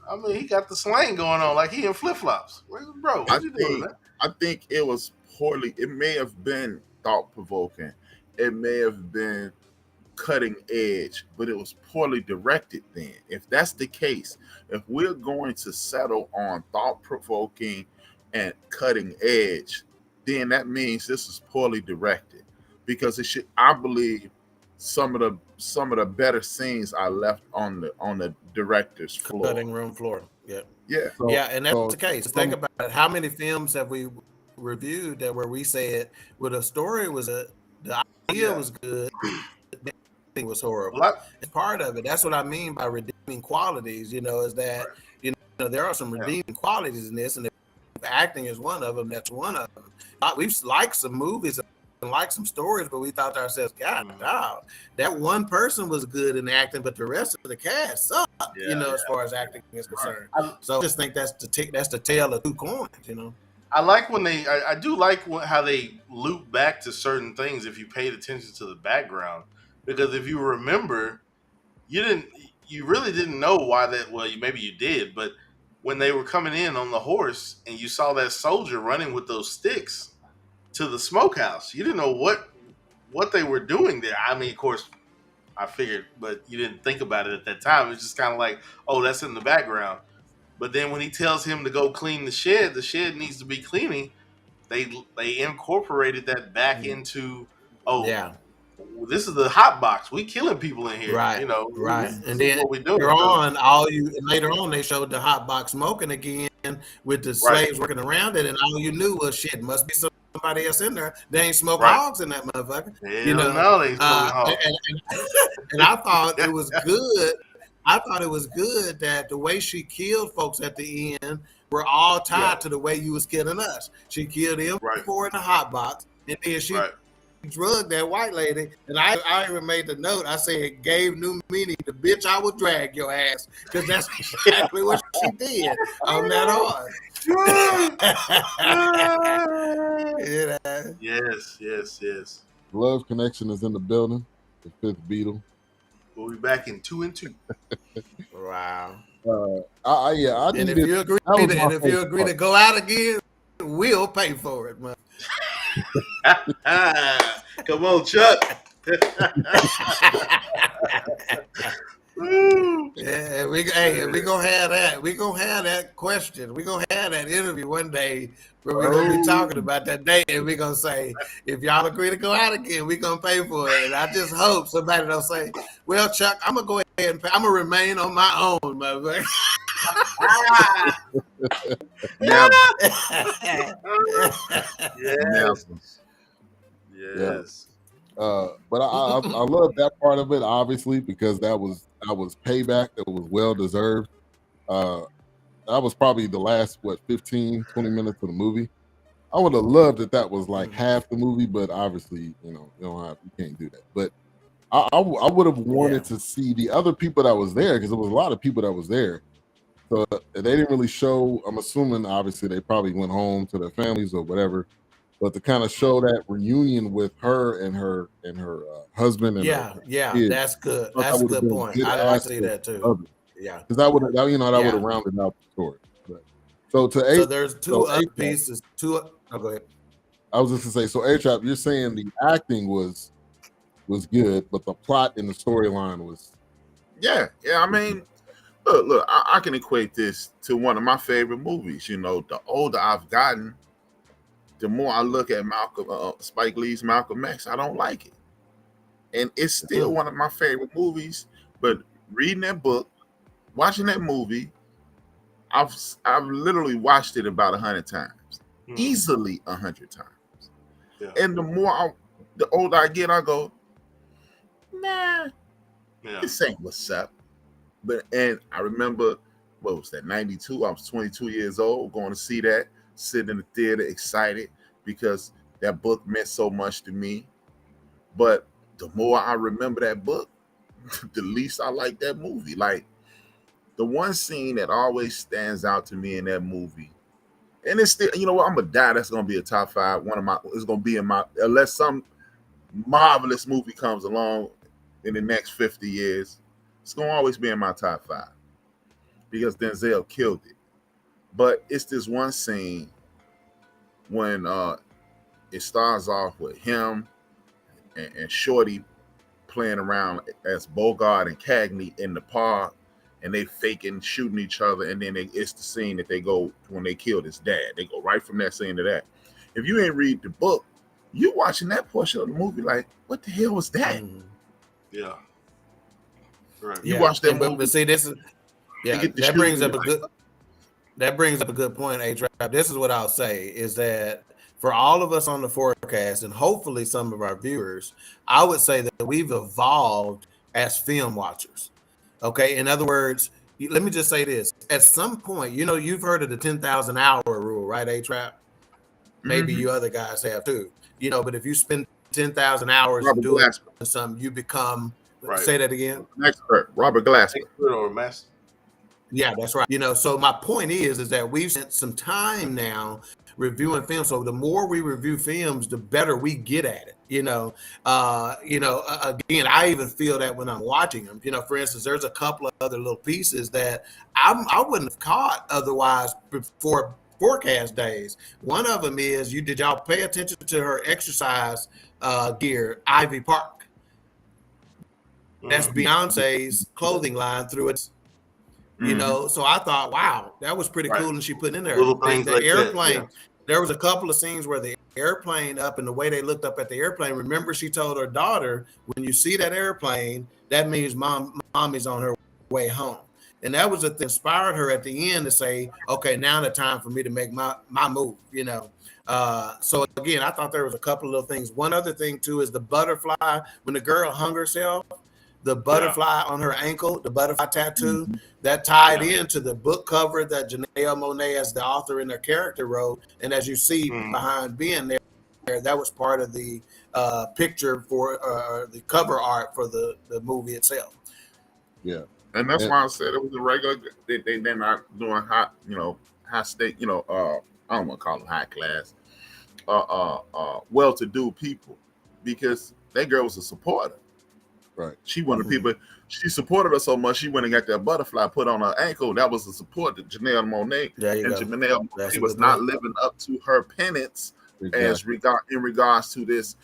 I mean, he got the slang going on like he in flip flops. Bro, what you doing, man? I think it was poorly. It may have been thought provoking. It may have been cutting edge, but it was poorly directed. Then, if that's the case, if we're going to settle on thought provoking and cutting edge, then that means this is poorly directed, because it should. I believe some of the better scenes are left on the director's floor, cutting room floor. Yeah. So, and that's the case. Think about it. How many films have we reviewed that where we said, well, the story was the idea was good, the thing was horrible. It's part of it. That's what I mean by redeeming qualities. Is that there are some redeeming qualities in this, and if acting is one of them, that's one of them. We've liked some movies and liked some stories, but we thought to ourselves, God, that one person was good in acting, but the rest of the cast sucked, as far as acting is concerned. So I just think that's the tale of two coins, I like when I do like how they loop back to certain things if you paid attention to the background, because if you remember, you really didn't know why that. Well, maybe you did, but when they were coming in on the horse and you saw that soldier running with those sticks to the smokehouse, you didn't know what they were doing there. I mean, of course, I figured, but you didn't think about it at that time. It was just kind of like, oh, that's in the background. But then when he tells him to go clean the shed needs to be cleaning. They incorporated that back into, this is the hot box. We killing people in here, right? Right. And then what we doing. Later on, they showed the hot box smoking again with the slaves working around it, and all you knew was shit. Must be some somebody else in there. They ain't smoke Right. hogs in that motherfucker. Hell no, they ain't smoking hogs. And I thought it was good. I thought it was good that the way she killed folks at the end were all tied to the way you was killing us. She killed him before in the hot box, and then she drugged that white lady. And I even made the note. I said it gave new meaning to bitch. I would drag your ass, because that's exactly what she did on that horse. Yes. Love Connection is in the building. The fifth Beatle. We'll be back in 2 and 2. Wow. And if you agree to go out again, we'll pay for it, man. Come on, Chuck. Yeah, we gonna have that. We gonna have that question. We gonna have that interview one day where we're gonna be talking about that day, and we're gonna say, if y'all agree to go out again, we're gonna pay for it. And I just hope somebody don't say, well, Chuck, I'm gonna go ahead and pay. I'm gonna remain on my own, motherfucker. Yes. But I love that part of it, obviously, because that was payback that was well deserved. That was probably the last 15, 20 minutes of the movie. I would have loved that was like half the movie, but obviously, you can't do that. But I would have wanted to see the other people that was there, because there was a lot of people that was there. So they didn't really show. I'm assuming, obviously, they probably went home to their families or whatever. But to kind of show that reunion with her and her husband and her kids, that's good. That's a good point. I see that too. Yeah, because that would have rounded out the story. But, so there's two pieces. Go ahead. I was just gonna say, so A-Trap, you're saying the acting was good, but the plot and the storyline was. Yeah. I mean, look, I can equate this to one of my favorite movies. The older I've gotten, the more I look at Spike Lee's Malcolm X, I don't like it. And it's still one of my favorite movies. But reading that book, watching that movie, I've literally watched it about 100 times. Easily 100 times. Yeah. And the older I get, I go, nah, this ain't what's up. And I remember, what was that, 92? I was 22 years old, going to see that. Sitting in the theater excited because that book meant so much to me. But the more I remember that book, the least I like that movie. Like, the one scene that always stands out to me in that movie, and it's still, I'm gonna die. That's gonna be a top 5. It's gonna be in my, unless some marvelous movie comes along in the next 50 years, it's gonna always be in my top 5 because Denzel killed it. But it's this one scene when it starts off with him and Shorty playing around as Bogart and Cagney in the park, and they faking shooting each other, and then it's the scene that they go when they killed his dad. They go right from that scene to that. If you ain't read the book, you watching that portion of the movie like, what the hell was that? Yeah. Right. You watch that movie. But see, this is that brings up a good. That brings up a good point, A-Trap. This is what I'll say, is that for all of us on the Fourcast, and hopefully some of our viewers, I would say that we've evolved as film watchers. Okay? In other words, let me just say this. At some point, you've heard of the 10,000 hour rule, right, A-Trap? Maybe you other guys have too. But if you spend 10,000 hours doing something, you become, say that again? Expert, Robert Glasper. Expert or master. Yeah, that's right. So my point is that we've spent some time now reviewing films. So the more we review films, the better we get at it. Again, I even feel that when I'm watching them. For instance, there's a couple of other little pieces that I wouldn't have caught otherwise before Fourcast days. One of them is, did y'all pay attention to her exercise gear, Ivy Park? That's Beyonce's clothing line through its. So I thought, wow, that was pretty cool. And she put in there the airplane. That, There was a couple of scenes where the airplane up and the way they looked up at the airplane. Remember, she told her daughter, when you see that airplane, that means mommy's on her way home. And that was what inspired her at the end to say, okay, now the time for me to make my move, you know. So again, I thought there was a couple of little things. One other thing too is the butterfly, when the girl hung herself, the butterfly on her ankle, the butterfly tattoo, that tied into the book cover that Janelle Monae as the author in their character wrote. And as you see behind Ben there, that was part of the picture for the cover art for the movie itself. Yeah. And that's why I said it was a regular. They're not doing high, high stake, I don't want to call them high class, well-to-do people, because that girl was a supporter. Right. She wanted people. She supported her so much. She went and got that butterfly put on her ankle. That was the support that Janelle Monae and Janelle Monae was not living up to her penance in regards to this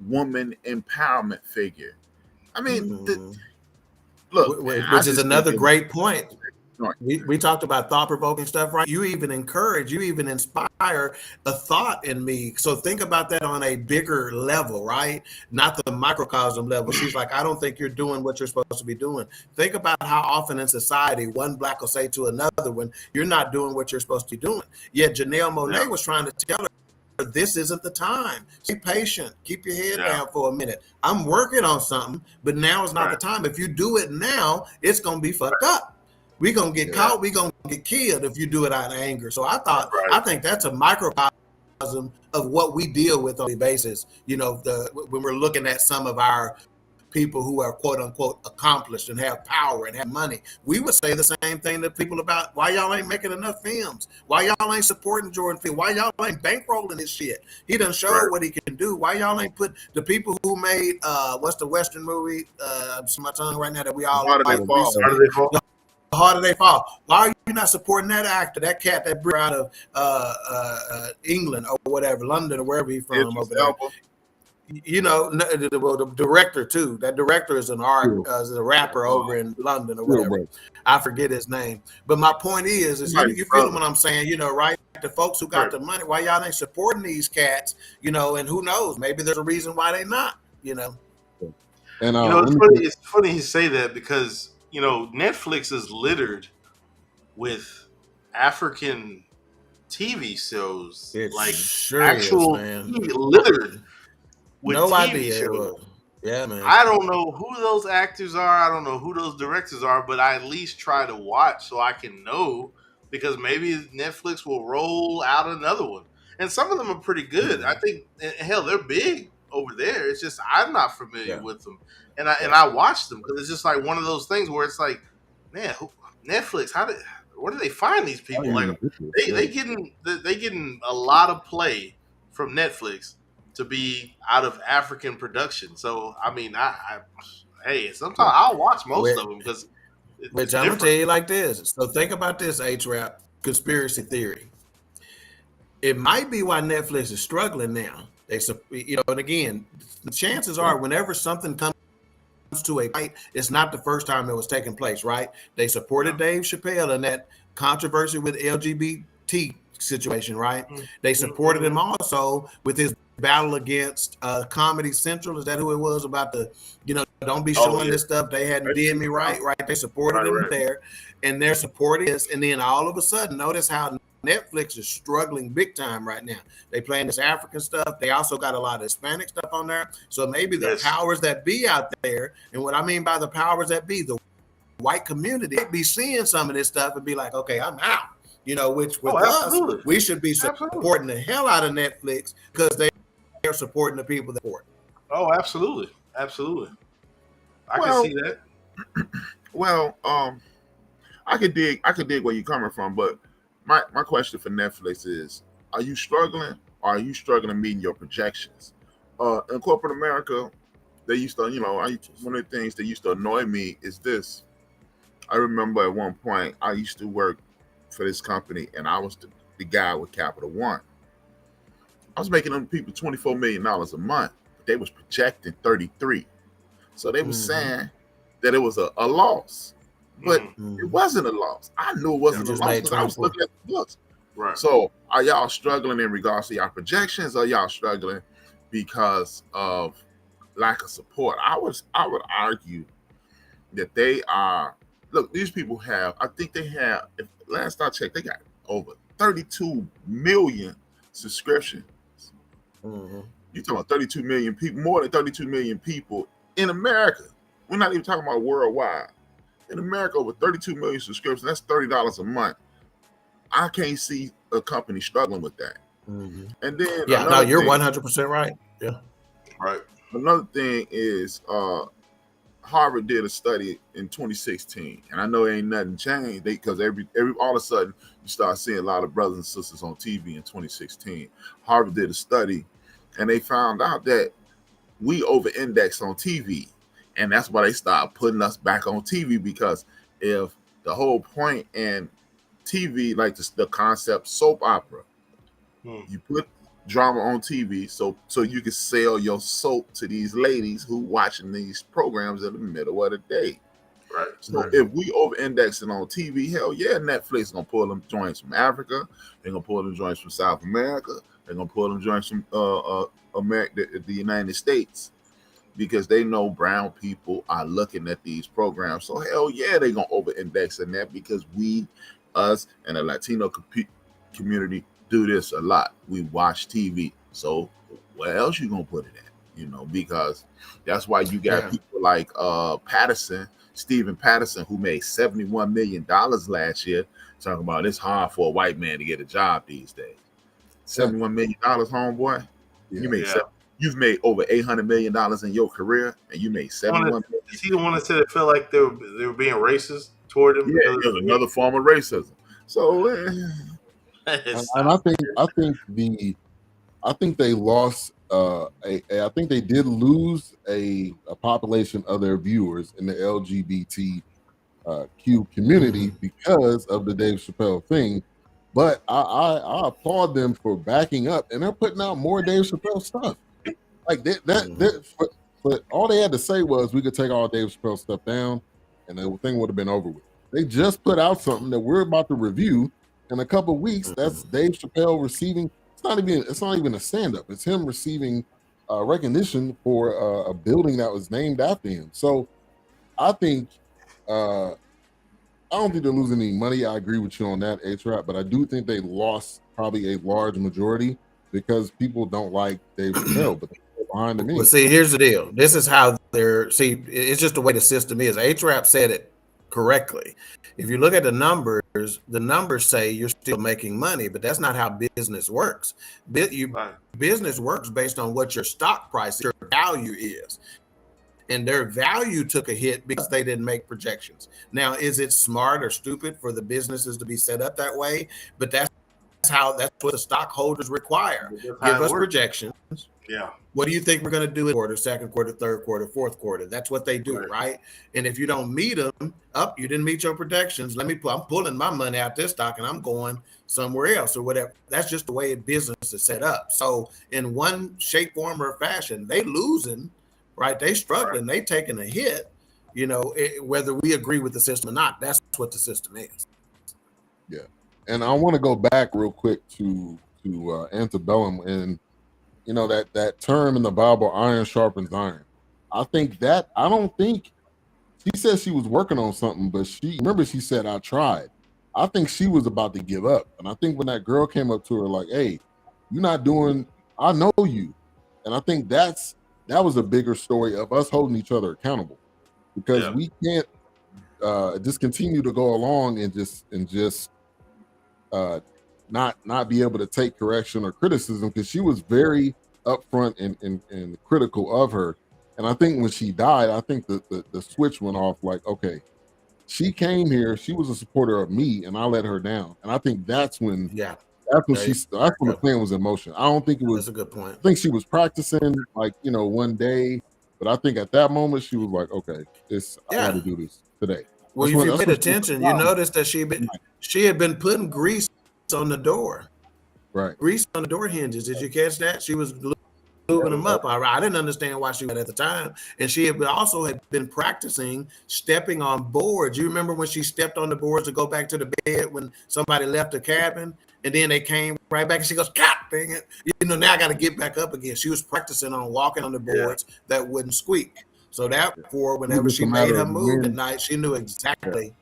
woman empowerment figure. I mean. Look, which is another great point. We talked about thought-provoking stuff, right? You even inspire a thought in me. So think about that on a bigger level, right? Not the microcosm level. She's like, I don't think you're doing what you're supposed to be doing. Think about how often in society, one black will say to another one, you're not doing what you're supposed to be doing. Yet Janelle Monae was trying to tell her, this isn't the time. Be patient. Keep your head down for a minute. I'm working on something, but now is not the time. If you do it now, it's going to be fucked up. We're going to get caught. We're going to get killed if you do it out of anger. So I think that's a microcosm of what we deal with on a daily basis. You know, when we're looking at some of our people who are quote unquote accomplished and have power and have money, we would say the same thing to people about why y'all ain't making enough films, why y'all ain't supporting Jordan Peele, why y'all ain't bankrolling this shit. He done showed what he can do. Why y'all ain't put the people who made what's the Western movie? It's my tongue right now that we all like. The Harder They Fall. Why are you not supporting that actor, that cat that brought out of England or whatever, London or wherever he's from over there? You know, the director too. That director is an a rapper over in London or whatever. I forget his name. But my point is you feel what I'm saying, you know, right? The folks who got the money, why y'all ain't supporting these cats, you know, and who knows, maybe there's a reason why they not, you know. And you know, it's funny you say that because, you know, Netflix is littered with African TV shows, like actual TV, littered with TV shows. Yeah, man. I don't know who those actors are. I don't know who those directors are, but I at least try to watch so I can know, because maybe Netflix will roll out another one. And some of them are pretty good. I think, hell, they're big over there. It's just I'm not familiar with them, and I watch them because it's just like one of those things where it's like, man, Netflix, where do they find these people? Like they getting a lot of play from Netflix to be out of African production. So I mean, hey, sometimes I'll watch most of them because. Which I'm gonna tell you like this. So think about this, H-Rap conspiracy theory. It might be why Netflix is struggling now. And again, the chances are whenever something comes to a fight, it's not the first time it was taking place, right? They supported Dave Chappelle in that controversy with LGBT situation, right? They supported him also with his battle against Comedy Central. Is that who it was about the, you know, don't be showing this stuff. They hadn't did me right. They supported him there, and they're supporting this. And then all of a sudden, notice how Netflix is struggling big time right now. They playing this African stuff. They also got a lot of Hispanic stuff on there. So maybe the powers that be out there, and what I mean by the powers that be, the white community, be seeing some of this stuff and be like, okay, I'm out. You know, which with us, we should be supporting the hell out of Netflix because they're supporting the people that support. Oh, absolutely. Absolutely. I can see that. Well, I could dig where you're coming from, but my question for Netflix is, are you struggling or are you struggling meeting your projections? In corporate America, they used to, you know, one of the things that used to annoy me is this. I remember at one point I used to work for this company and I was the guy with Capital One. I was making them people $24 million a month, but they was projecting 33. So they was saying that it was a loss, but it wasn't a loss. I knew it wasn't a loss because I was looking at the books. Right. So are y'all struggling in regards to y'all projections, or y'all struggling because of lack of support? I would argue that they are look, these people have, I think they have, if last I checked, they got over 32 million subscriptions. Mm-hmm. You're talking about 32 million people, more than 32 million people in America. We're not even talking about worldwide. In America, over 32 million subscriptions, that's $30 a month. I can't see a company struggling with that. Mm-hmm. And then Yeah, no, you're 100% right. Yeah. Right. Another thing is Harvard did a study in 2016, and I know ain't nothing changed because every all of a sudden you start seeing a lot of brothers and sisters on TV in 2016. Harvard did a study, and they found out that we over-index on TV, and that's why they started putting us back on TV, because if the whole point in TV, like the concept soap opera, you put drama on TV so you can sell your soap to these ladies who watching these programs in the middle of the day. Right. So if we over-indexing on TV, hell yeah, Netflix gonna pull them joints from Africa. They're gonna pull them joints from South America. They're gonna pull them joints from America, the United States, because they know brown people are looking at these programs. So hell yeah, they gonna over-index in that, because us and the Latino community do this a lot. We watch TV. So where else you gonna put it at? Because that's why you got people like Stephen Patterson, who made $71 million last year, talking about it's hard for a white man to get a job these days. $71 million, homeboy. Yeah. You've made over $800 million in your career, and you made $71 million. Is he the one that said it felt like they were being racist toward him? Yeah, it was another form of racism. So and I think they lost I think they did lose a population of their viewers in the LGBTQ community because of the Dave Chappelle thing. But I applaud them for backing up, and they're putting out more Dave Chappelle stuff. Like but all they had to say was we could take all Dave Chappelle stuff down, and the thing would have been over with. They just put out something that we're about to review in a couple of weeks. That's Dave Chappelle receiving. It's not even a stand-up. It's him receiving recognition for a building that was named after him. So I think I don't think they're losing any money. I agree with you on that, A-Trap, but I do think they lost probably a large majority because people don't like Dave Chappelle, but they're behind the means. Well, see, here's the deal. This is how it's just the way the system is. A-Trap said it correctly. If you look at the numbers say you're still making money, but that's not how business works. Business works based on what your stock price, your value is. And their value took a hit because they didn't make projections. Now, is it smart or stupid for the businesses to be set up that way? But that's what the stockholders require. Give us projections. Yeah. What do you think we're going to do in quarter, second quarter, third quarter, fourth quarter? That's what they do, right? And if you don't meet them, you didn't meet your projections. I'm pulling my money out this stock and I'm going somewhere else or whatever. That's just the way business is set up. So in one shape, form, or fashion, they losing, right? They struggling. They taking a hit. Whether we agree with the system or not, that's what the system is. Yeah, and I want to go back real quick to Antebellum and. That term in the Bible, iron sharpens iron. I don't think she said she was working on something, but she said, I tried. I think she was about to give up. And I think when that girl came up to her like, hey, you're not doing, I know you. And I think that was a bigger story of us holding each other accountable, because we can't just continue to go along and just not be able to take correction or criticism, because she was very upfront and critical of her. And I think when she died, I think the switch went off, like, okay, she came here, she was a supporter of me, and I let her down. And I think that's when the plan was in motion. I don't think it was. That's a good point. I think she was practicing one day, but I think at that moment she was like, okay, I got to do this today. Well, if you paid attention, you noticed that she had been putting grease on the door. Right. Grease on the door hinges. Did you catch that? She was lubing them up. I didn't understand why she was at the time. And she had been practicing stepping on boards. You remember when she stepped on the boards to go back to the bed when somebody left the cabin, and then they came right back and she goes, God dang it. Now I got to get back up again. She was practicing on walking on the boards that wouldn't squeak. So therefore, whenever she made her move at night, she knew exactly.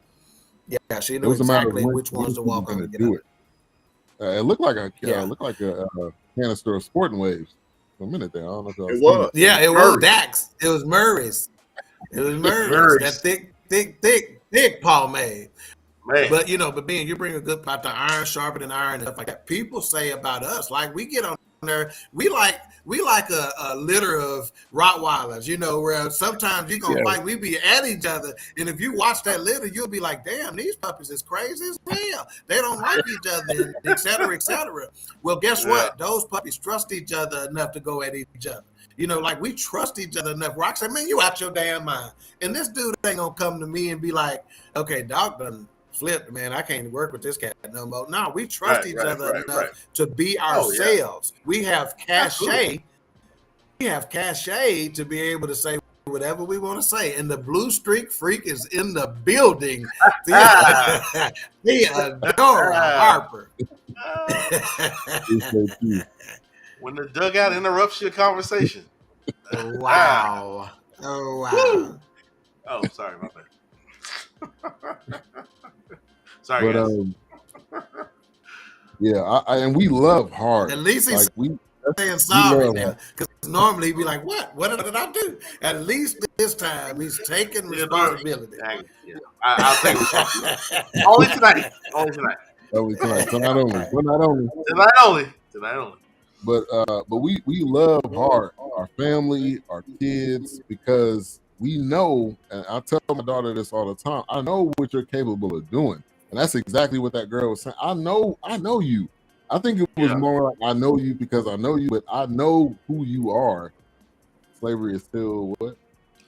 Yeah, she knew exactly which ones to walk on to get out. It looked like a canister of Sporting Waves for a minute there. I don't know if y'all It seen was. it. Yeah, it was Dax. It was Murray's. It was Murray's. That thick pomade. Man. But but Ben, you bring a good point. The iron sharper than iron and stuff like that. People say about us, like we get on there, we like a litter of Rottweilers, where sometimes you're gonna fight, we be at each other, and if you watch that litter, you'll be like, damn, these puppies is crazy as hell. They don't like each other, and et cetera, et cetera. Well, guess what? Those puppies trust each other enough to go at each other. Like we trust each other enough where I say, man, you out your damn mind. And this dude ain't gonna come to me and be like, okay, dog done flipped, man. I can't work with this cat no more. No, we trust each other enough to be ourselves. We have cachet. We have cachet to be able to say whatever we want to say. And the Blue Streak Freak is in the building. Theodora Harper. When the dugout interrupts your conversation. Wow. Oh, wow. Oh, sorry, my bad. Sorry, guys. Yeah, and we love hard. At least he's saying sorry now, because normally he'd be like, "What? What did I do?" At least this time he's taking responsibility. I'll take responsibility. Only tonight. Only tonight. Only tonight. Tonight only. Well, not only. Tonight only. Tonight only. But we love hard, our family, our kids, because we know, and I tell my daughter this all the time, I know what you're capable of doing. And that's exactly what that girl was saying. I know you. I think it was more like I know you because I know you, but I know who you are. Slavery is still what?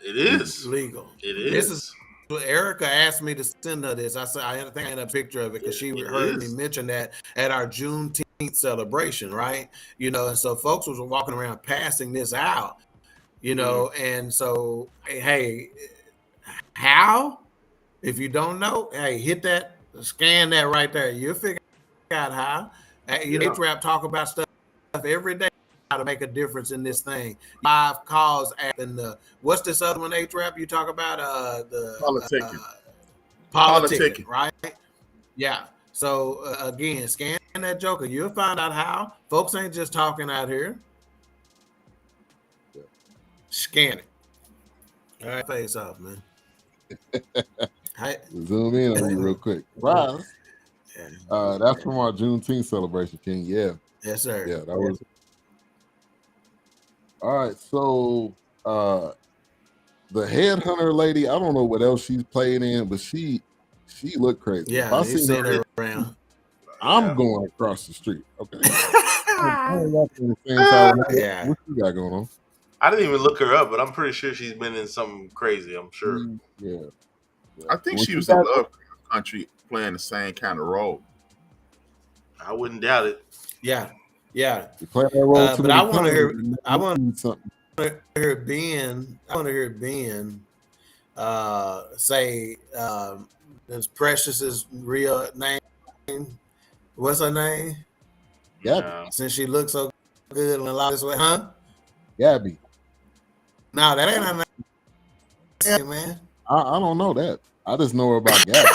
It is legal. It is. This is what Erica asked me to send her this. I said I think I had a picture of it because she heard me mention that at our Juneteenth celebration, right? And so folks was walking around passing this out, and so hey, how? If you don't know, hey, hit that. Scan that right there. You'll figure out how. H-Rap talk about stuff every day, how to make a difference in this thing. 5 Cause app and what's this other one, H-Rap, you talk about? The politicking, right? Yeah. So again, scan that joker. You'll find out how. Folks ain't just talking out here. Scan it. All right, face off, man. Zoom in on you real quick. Wow. That's from our Juneteenth celebration, King. Yeah. Yes, sir. Yeah, that was. All right. So the headhunter lady, I don't know what else she's played in, but she looked crazy. Yeah, I seen her around. I'm going across the street. Okay. Yeah. What you got going on? I didn't even look her up, but I'm pretty sure she's been in something crazy. I'm sure. Yeah. I think she was in Love Country playing the same kind of role. I wouldn't doubt it. Yeah. You play that role but I want to hear. I want to hear Ben. I want to hear Ben say is Precious's real name. What's her name? Gabby. Since she looks so good and a lot this way, huh? Gabby. No, that ain't her name, man. I don't know that. I just know her about Gabby.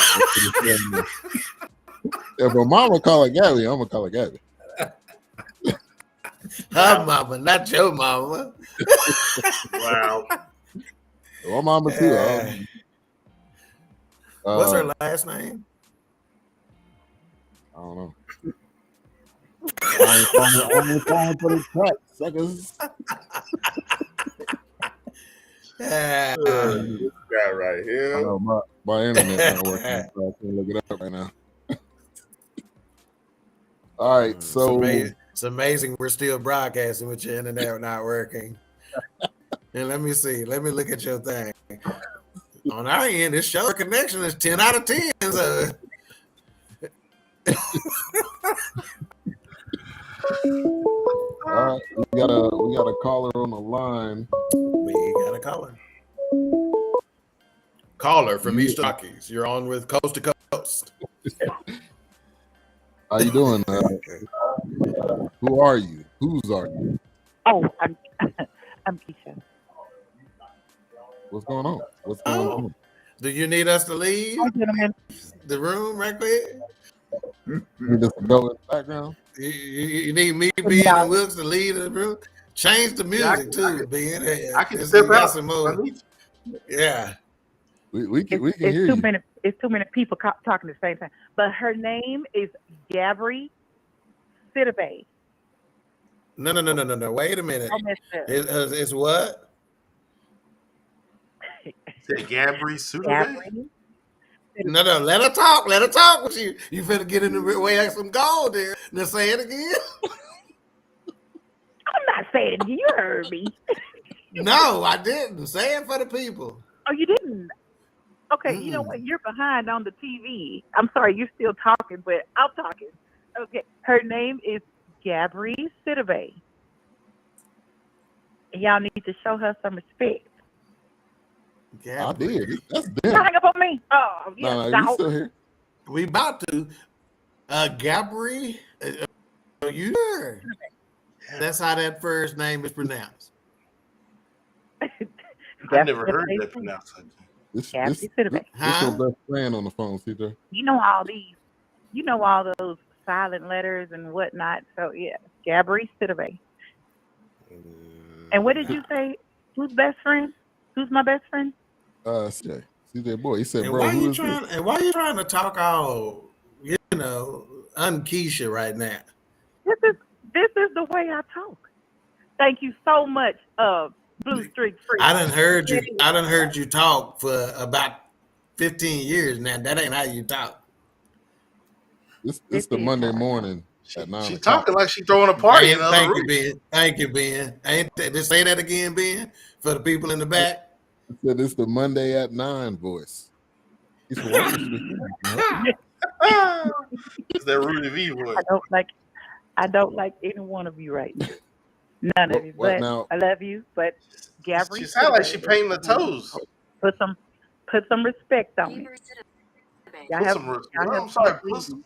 If her mama call her Gabby, I'm gonna call her Gabby. Her mama, not your mama. Wow. My mama too. What's her last name? I don't know. I ain't falling for the track, suckers. This guy right here. My internet not working, so I can't look it up right now. All right, so it's amazing we're still broadcasting with your internet not working. And let me see. Let me look at your thing. On our end, this show connection is 10 out of 10. So. All right, we got a caller on the line. We got a caller. Caller from East Rockies. You're on with Coast to Coast. How you doing? Who are you? Whose are you? Oh, I'm Keisha. What's going on? What's going on? Do you need us to leave Gentlemen, the room right quick? You just go in the background. You need me, Ben, and Wilkes to leave the room? Change the music too, Ben. I can step out. Some more. Yeah. We can it's hear too you. many. It's too many people talking at the same time. But her name is Gabri Sidibe. No. Wait a minute. It's what? Say Gabri Sidibe. No. Let her talk. Let her talk with you. You finna get in the way like some gold there. Now say it again. I'm not saying it. You heard me. No, I didn't. Say it for the people. Oh, you didn't? Okay, You know what? You're behind on the TV. I'm sorry, you're still talking, but I'm talking. Okay, her name is Gabri Sidibe. And y'all need to show her some respect. Gabri. I did. That's Don't them. hang up on me. Oh, yeah. No, you still here. We about to. Gabri, are you sure? That's how that first name is pronounced. I never heard that pronounced. This Gabri your Sidibe. best friend on the phone, CJ. You know all these. You know all those silent letters and whatnot. So yeah, Gabri Sidibe. And what did you say? Who's best friend? Who's my best friend? CJ boy. He said, And bro, why who you is trying? this? And why you trying to talk all, unkeisha right now? This is the way I talk. Thank you so much, Blue Street Free. I done heard you talk for about 15 years now. That ain't how you talk. It's the Monday morning at 9 She's o'clock. talking like she's throwing a party in the other Thank room. you, Ben. Thank you, Ben. Just say that again, Ben, for the people in the back. I said it's the Monday at 9 voice. He's from Walker Street. It's that Rudy V voice. I don't like any one of you right now. None of you. What But now? I love you. But Gabri, She sounds like she painting the toes. Put some respect on it. Put some respect. I'm sorry. Good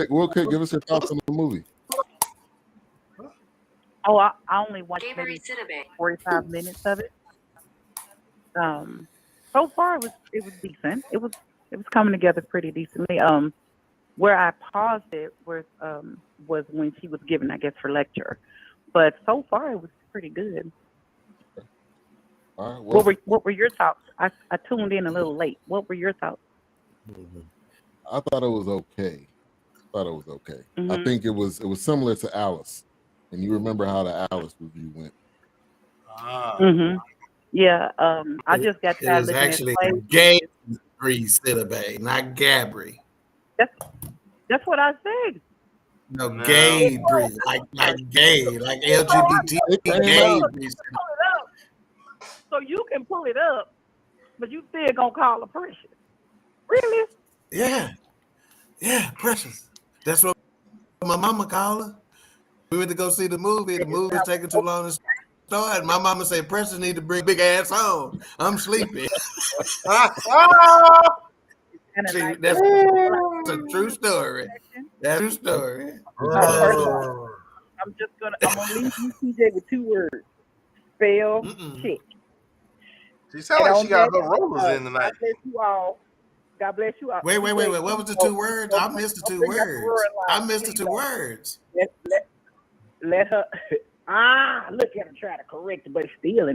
Real quick, give us your thoughts on the movie. Oh, I only watched maybe 45 minutes of it. So far it was decent. It was coming together pretty decently. Where I paused it was when she was giving, I guess, her lecture. But so far it was pretty good. All right. Well, What were your thoughts? I tuned in a little late. What were your thoughts? I thought it was okay. Mm-hmm. I think it was similar to Alice, and you remember how the Alice review went. Mm-hmm. Yeah. I just got It that. was actually Gabri Sidibe, not Gabri. That's what I said. No, Gabri, like gay, like LGBT gay. So you can pull it up, but you still gonna call her precious. Really? Yeah, precious. That's what my mama called her. We went to go see the movie. The movie was taking too long to start. My mama said, Precious need to bring big ass home. I'm sleepy. That's a true story. That's a true story. I'm gonna leave you, CJ, with 2 words. Spell check. She sounds like she got her rollers in tonight. God bless you all. Wait. What was the 2 words? I missed the 2 words. Let her. Look at her try to correct it, but still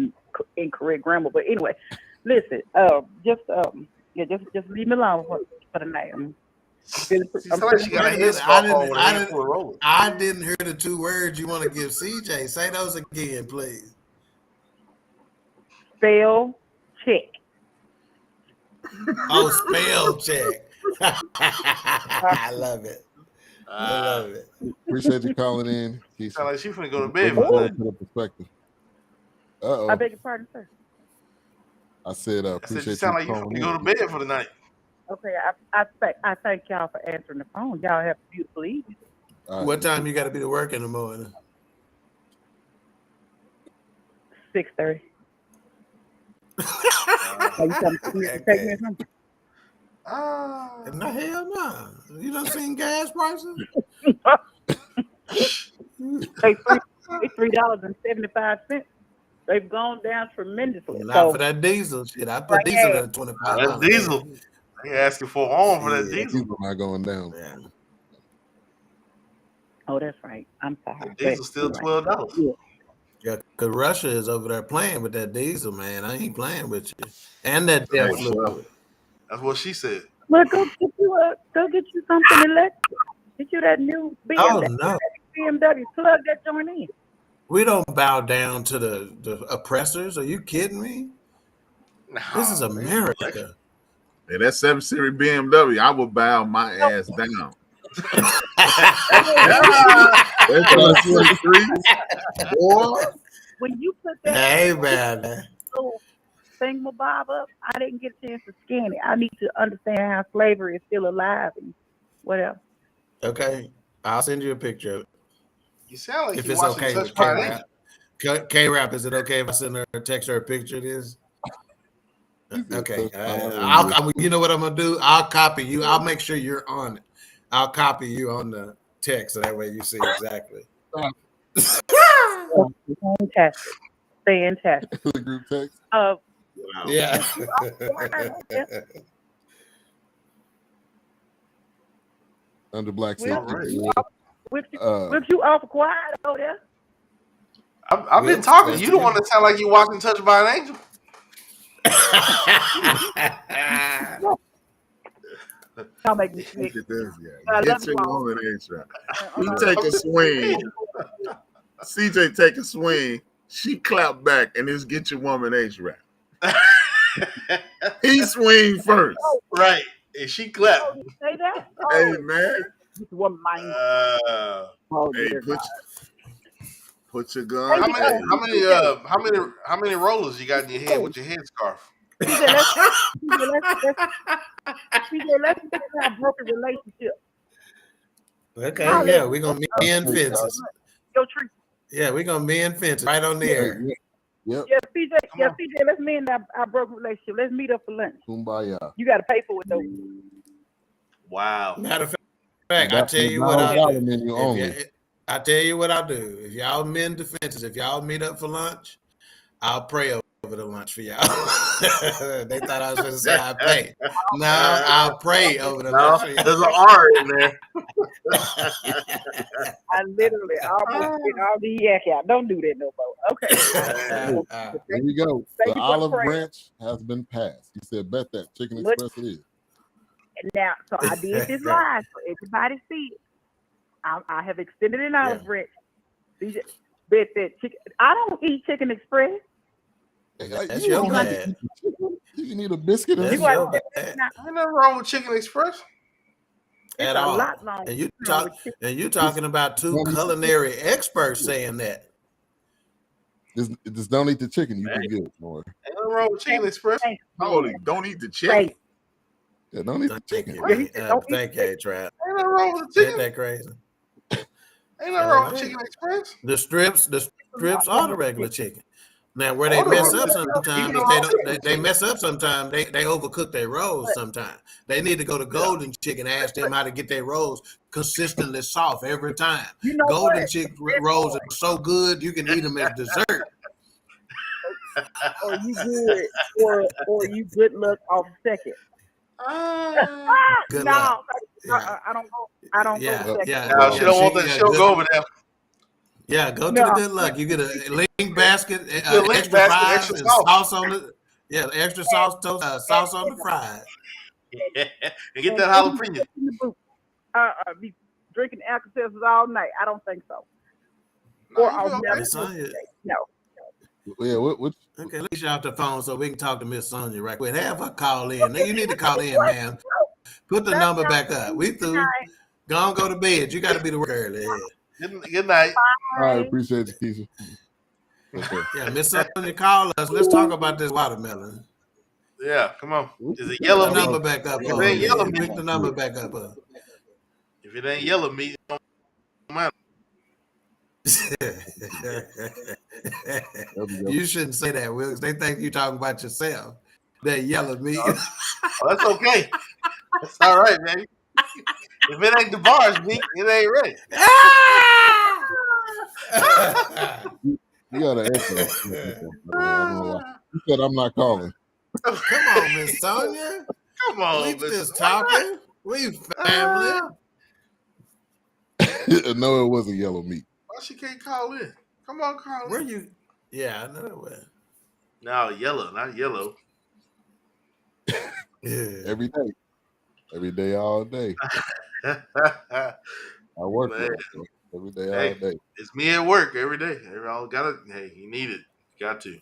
incorrect grammar. But anyway, listen. Just leave me alone for the night. I didn't hear the 2 words you want to give CJ. Say those again, please. Spell check. Oh, spell check. I love it. Appreciate you calling in. Sound like she's finna go to bed. To the perspective. I beg your pardon, sir. I said, appreciate you sound like you finna go to bed for the night. Okay, I thank y'all for answering the phone. Y'all have a beautiful evening. What time you got to be to work in the morning? 6:30. No, hell no. You done seen gas prices? Hey, $3.75. They've gone down tremendously. Not for that diesel shit. I put diesel at $25. That diesel. They asking for a home for that Yeah, diesel. people not going down. Yeah. Oh, that's right. I'm sorry. The diesel's still $12. Yeah. Yeah, because Russia is over there playing with that diesel, man. I ain't playing with you. And that death fluid. That's what she said. Well, go get you something electric. Get you that new BMW. Oh, no. BMW. Plug that joint in. We don't bow down to the oppressors. Are you kidding me? This is America. Yeah, that 7 Series BMW, I would bow my ass down. That's what I said, boy. When you put that Hey, man. little thingamabob up, I didn't get a chance to scan it. I need to understand how slavery is still alive and whatever. Okay. I'll send you a picture of it. You sound like If you're it's watching okay Touch with by an K-Rap. K-Rap, is it okay if I send her a text her a picture of this? Okay. You know what I'm going to do? I'll copy you. I'll make sure you're on it. I'll copy you on the text so that way you see exactly. Fantastic. Fantastic. The group text. Yeah. Under Black Well, Safety. Whip you off quiet over there. I've been talking. You don't want to sound like you watching Touched by an Angel. Don't make me sick. Look at this guy. Get your woman A-Trap. He take a swing. CJ take a swing. She clap back and just get your woman A-Trap. He swing first. Right. And she clapped. Oh, you say that? Hey, man. This woman mind. Hey, put your gun. How many rollers you got in your head with your headscarf? Let's get a broken relationship. Okay, yeah, we're going to be in fences. Yo, Tree. Yeah, we're going to be in fences right on the air. Yep. Yeah, CJ, let's mend our broken relationship. Let's meet up for lunch. Kumbaya. You got to pay for it, though. Wow. Matter of fact, I tell you what I'll do. I tell you what I'll do. If y'all mend the fences, if y'all meet up for lunch, I'll pray over the lunch for y'all. They thought I was going to say I pay. No, I'll pray over the lunch for y'all. There's an R in there. I literally almost get all the yak out. Don't do that no more. Okay. There you go. The olive branch has been passed. He said, bet that Chicken Express it is. Now, so I did this live so everybody see it. I have extended an olive branch. Bet that chicken. I don't eat Chicken Express. That's your bad. You need a biscuit. That's your bad. Ain't nothing wrong with Chicken Express. At all. And you talking about two culinary experts saying that. Just don't eat the chicken. You can get it more. Ain't nothing wrong with Chicken Express. Holy, don't eat the chicken. Yeah, don't eat the chicken. Thank you, Trap. Ain't nothing wrong with the chicken. Ain't that crazy? Ain't nothing wrong with Chicken Express. The strips are the regular chicken. Now, where they mess up sometimes, they mess up sometimes. They overcook their rolls sometimes. They need to go to Golden Chicken and ask them how to get their rolls consistently soft every time. Golden Chicken rolls are so good you can eat them as dessert. Or you good, or you good luck off second. Good no, luck. I don't go second. No, she don't want that. She'll go over there. Yeah, go to the good luck. You get a link basket, extra fries, extra sauce on it. Yeah, extra sauce on the fries. Yeah. And get that jalapeno. Be drinking Alka-Seltzers all night. I don't think so. No, Or I'll never. No. Yeah, what? Okay, at least you off the phone so we can talk to Miss Sonia right quick. Have her call in. Now, you need to call in, man. Put the number back up. We through. Go to bed. You got to be to work early. Good night. All right, appreciate you, Keisha. Okay. Yeah, Miss Sonia, call us. Let's talk about this watermelon. Yeah, come on. Is it yellow Pick meat? the number back up. If it ain't yellow meat, pick the number back up. If it ain't yellow meat, it don't matter. You shouldn't say that, Wilkes. They think you're talking about yourself. That yellow meat. Oh, that's okay. That's all right, man. If it ain't the bars meat, it ain't ready. You got an echo. I don't know why. You said I'm not calling. Come on, Miss Sonia. Come on, We Miss- just why not? talking. We family. No, it wasn't yellow meat. Why she can't call in? Come on, call Where in. you? Yeah, I know it was. No, yellow, not yellow. Yeah. Every day, all day. I work Man. with every day, Hey. all day. It's me at work every day. Hey, you need it. You got to.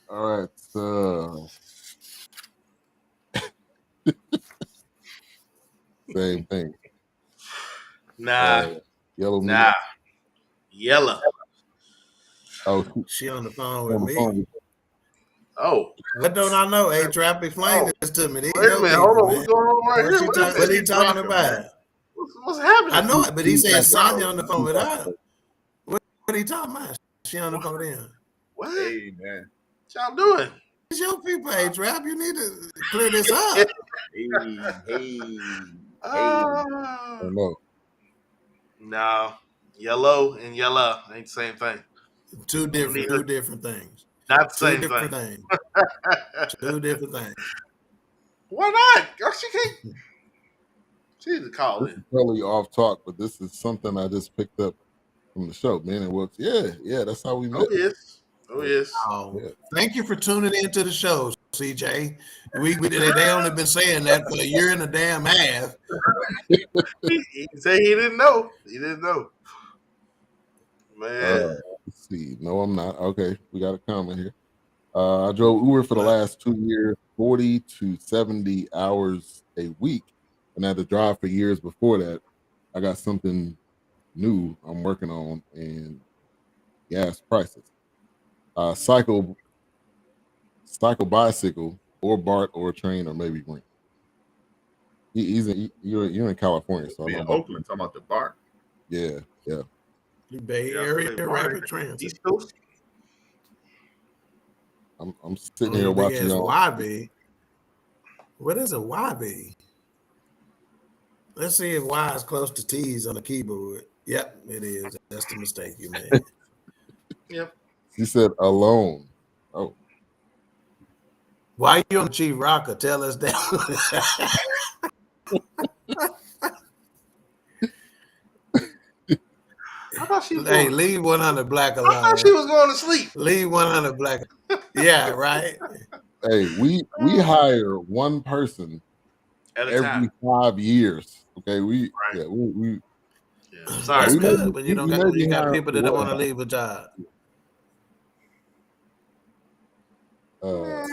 All right, so same thing. Nah, Yellow meat. nah. Yellow. Oh, She on the phone with on the me. phone. Oh. What don't I know? A-Trap, explain this to me. These Wait a your minute. people, Hold on. man. What's going on right here? What he talking Rocking, about? man. What's happening? I know it, but he said He's Sonya on the phone with her. What he talking about? She on the phone with him. What? Hey, man. What y'all doing? It's your people, A-Trap. You need to clear this up. Hey. I don't know. No. Yellow and yellow ain't the same thing. Two different things. Not the Two same different thing. things. Two different things. Why not? Oh, she can't. She needs to call This in. is totally off talk, but this is something I just picked up from the show. Man, it works. Yeah, that's how we met. Oh, yes. Oh, yes. Oh, Yeah. thank you for tuning into the show, CJ. They only been saying that for a year and a damn half. He said he didn't know. He didn't know. Man. Let's see. No, I'm not. Okay, we got a comment here. I drove Uber for the last 2 years, 40 to 70 hours a week, and I had to drive for years before that. I got something new I'm working on, and gas prices. Cycle bicycle or BART or train or maybe Green. You're in California, so I Be know in about Oakland, talking about the bar. Yeah. Bay Area rapid transit. East Coast. I'm sitting here watching y'all. YB. What is a YB? Let's see if Y is close to T's on the keyboard. Yep, it is. That's the mistake you made. Yep. He said alone. Oh. Why you on Chief Rocker? Tell us that. I thought she was Hey, going. leave 100 Black alone. I thought she was going to sleep. Leave 100 Black. Yeah, right. Hey, we hire one person At a every time. 5 years. Okay, we Sorry. That's we good, may- but you don't we got may be you got hiring people that for don't want to one. leave a job. Oh,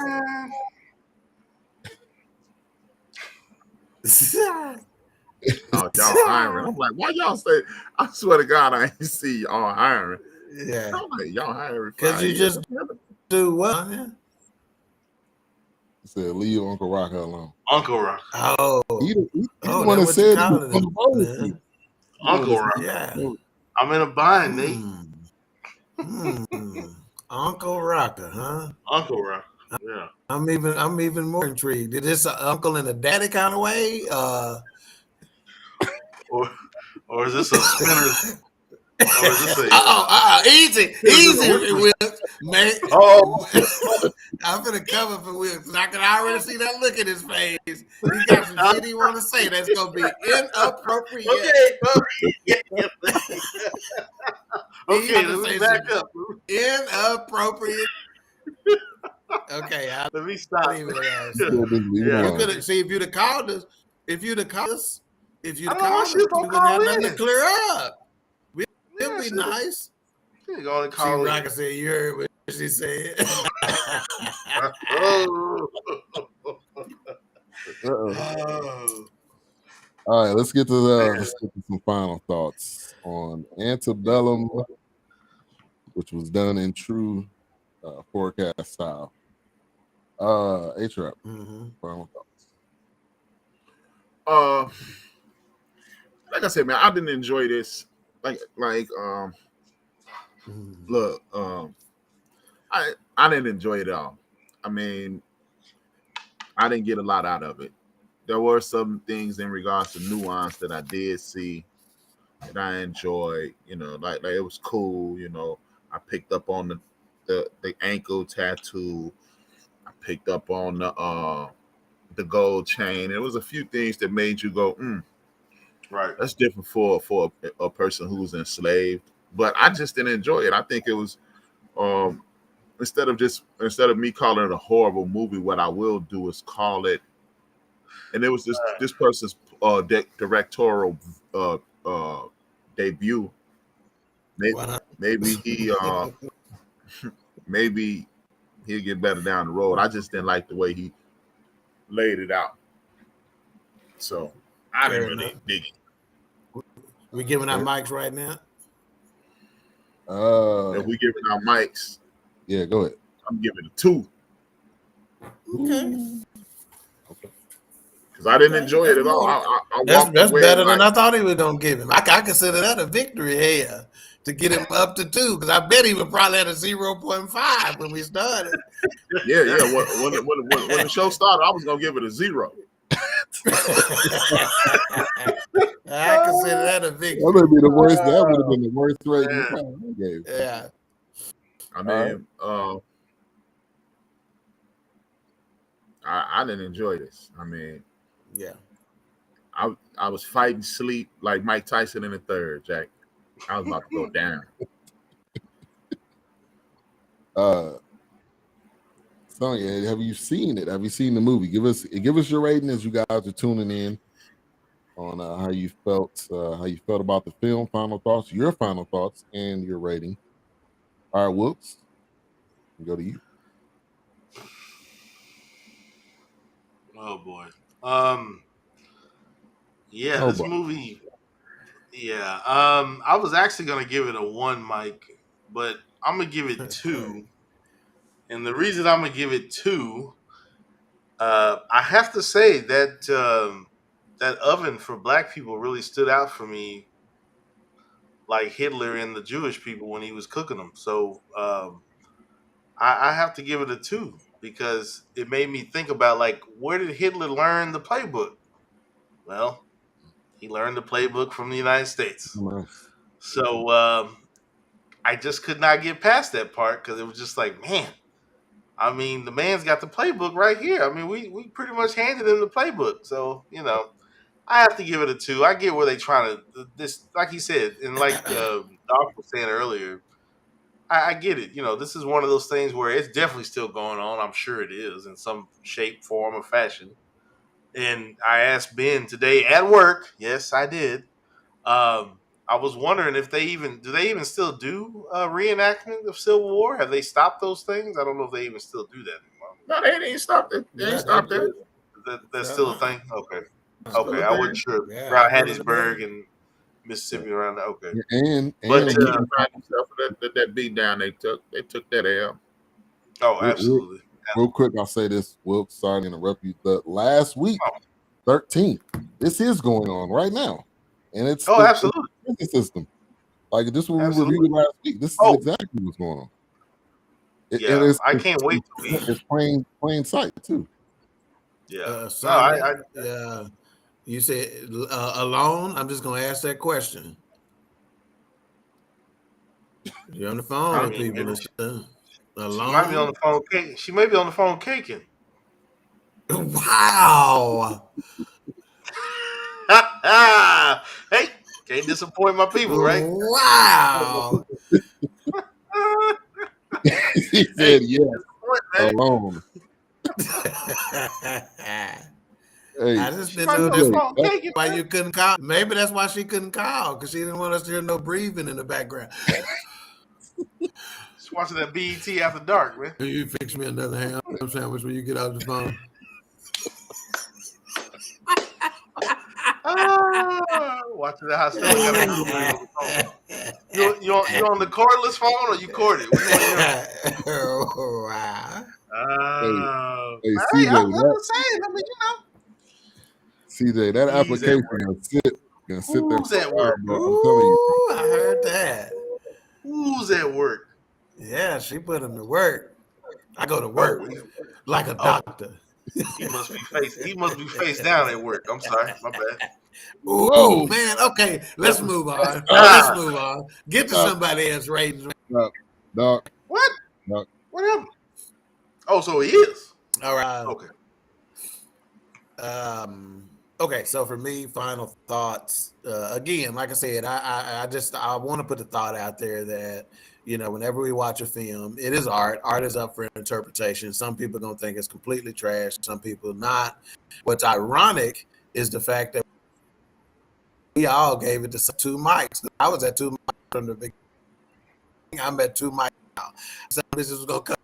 y'all hiring. I'm like, why y'all say? I swear to God, I ain't see y'all hiring. Yeah, I'm like, y'all hiring because you just do what? He said leave Uncle Rocker alone. Uncle Rock. Oh, He's the one that that's what you said call he was it, on the phone with man. you. Uncle Rock. Yeah. I'm in a bind, Nate. Uncle Rocker, huh? Uncle Rock. Yeah. I'm even more intrigued. Is this an uncle and a daddy kind of way? Or is this a spinner? Or is this a easy, Will, man. Oh. I'm gonna cover for Will because I can already see that look in his face. He got some shit he want to say that's gonna be inappropriate. Okay, let me back up. Inappropriate. Okay, Let me stop. leave it alone. Yeah. You could see if you'd have called us. If you'd have called us, I don't know why she was we gonna wouldn't have call nothing to in. clear up. It'd be she nice. She gonna She call in. Rocker said, "You heard what she said." Oh. All right, let's get to some final thoughts on Antebellum, which was done in true Fourcast style. A-Trap, final thoughts. Like I said, man, I didn't enjoy this. Look, I didn't enjoy it at all. I mean, I didn't get a lot out of it. There were some things in regards to nuance that I did see, that I enjoyed. You know, like it was cool. You know, I picked up on the ankle tattoo. I picked up on the gold chain. There was a few things that made you go, Right. that's different for a person who's enslaved. But I just didn't enjoy it. I think it was um, instead of me calling it a horrible movie, what I will do is call it. And it was this person's directorial uh, debut. Maybe he maybe he'll get better down the road. I just didn't like the way he laid it out. So I didn't really dig it. We giving out mics right now? If we giving out mics, yeah, go ahead. I'm giving it a 2. Okay. Because I didn't enjoy it at all. I that's better than I thought he was gonna give him. I consider that a victory here to get him up to 2, because I bet he would probably had a 0.5 when we started. Yeah. When the show started, I was gonna give it a 0. I consider that a victory. That would be the worst. That would have been the worst rating you probably gave. Yeah. I mean, I didn't enjoy this. I mean, yeah. I was fighting sleep like Mike Tyson in the third, Jack. I was about to go down. Sonya, have you seen it? Have you seen the movie? Give us your rating as you guys are tuning in on how you felt about the film. Final thoughts, your final thoughts, and your rating. All right, Whoops, we'll go to you. Oh boy. This movie. Yeah. I was actually gonna give it a 1, Mike, but I'm gonna give it 2. And the reason I'm gonna give it 2, I have to say that that oven for black people really stood out for me, like Hitler and the Jewish people when he was cooking them. So I have to give it a 2 because it made me think about, like, where did Hitler learn the playbook? Well, he learned the playbook from the United States. Nice. So I just could not get past that part because it was just like, man, I mean, the man's got the playbook right here. I mean, we pretty much handed him the playbook. So, you know, I have to give it a 2. I get where they trying to, this, like he said, and like Doc was saying earlier, I get it. You know, this is one of those things where it's definitely still going on. I'm sure it is in some shape, form, or fashion. And I asked Ben today at work. Yes, I did. I was wondering if they even still do reenactment of Civil War? Have they stopped those things? I don't know if they even still do that anymore. No, they ain't stopped it. They ain't stopped it. That's still a thing? Okay. I wasn't sure. Around Hattiesburg and Mississippi around there. Okay. And that beat down they took that L. Oh, absolutely. Real quick, I'll say this. Whoops, sorry to interrupt you. The last week, 13th, this is going on right now. And it's absolutely the system. Like this what we reviewed last week. This is exactly what's going on. I can't wait to be. It's plain sight too. Yeah. You said alone? I'm just gonna ask that question. You're on the phone with people and stuff. Alone? She might be on the phone caking. She may be on the phone caking. Wow. Hey, can't disappoint my people, right? Wow. He said, "Yeah, alone." Hey, I just didn't know that's why you couldn't call. Maybe that's why she couldn't call, because she didn't want us to hear no breathing in the background. Just watching that BET after dark, man. You fix me another ham sandwich when you get out of the phone. Watching the house. You on the cordless phone or you corded? Oh, wow. Hey, CJ, I'm saying. I mean, CJ, that application gonna sit there. Who's at work? I'm telling you. I heard that. Who's at work? Yeah, she put him to work. I go to work like a doctor. He must be face down at work. I'm sorry, my bad. Ooh, Whoa. man. Okay, let's move on. Ah. Let's move on. Get to somebody else ratings. Doc. What? Doc. What happened? Oh, so he is. All right. Okay. Okay, so for me, final thoughts. Again, like I said, I want to put the thought out there that, you know, whenever we watch a film, it is art. Art is up for interpretation. Some people are gonna think it's completely trash. Some people not. What's ironic is the fact that we all gave it to 2 mics. I was at 2 mics from the beginning. I'm at 2 mics now. So this is gonna come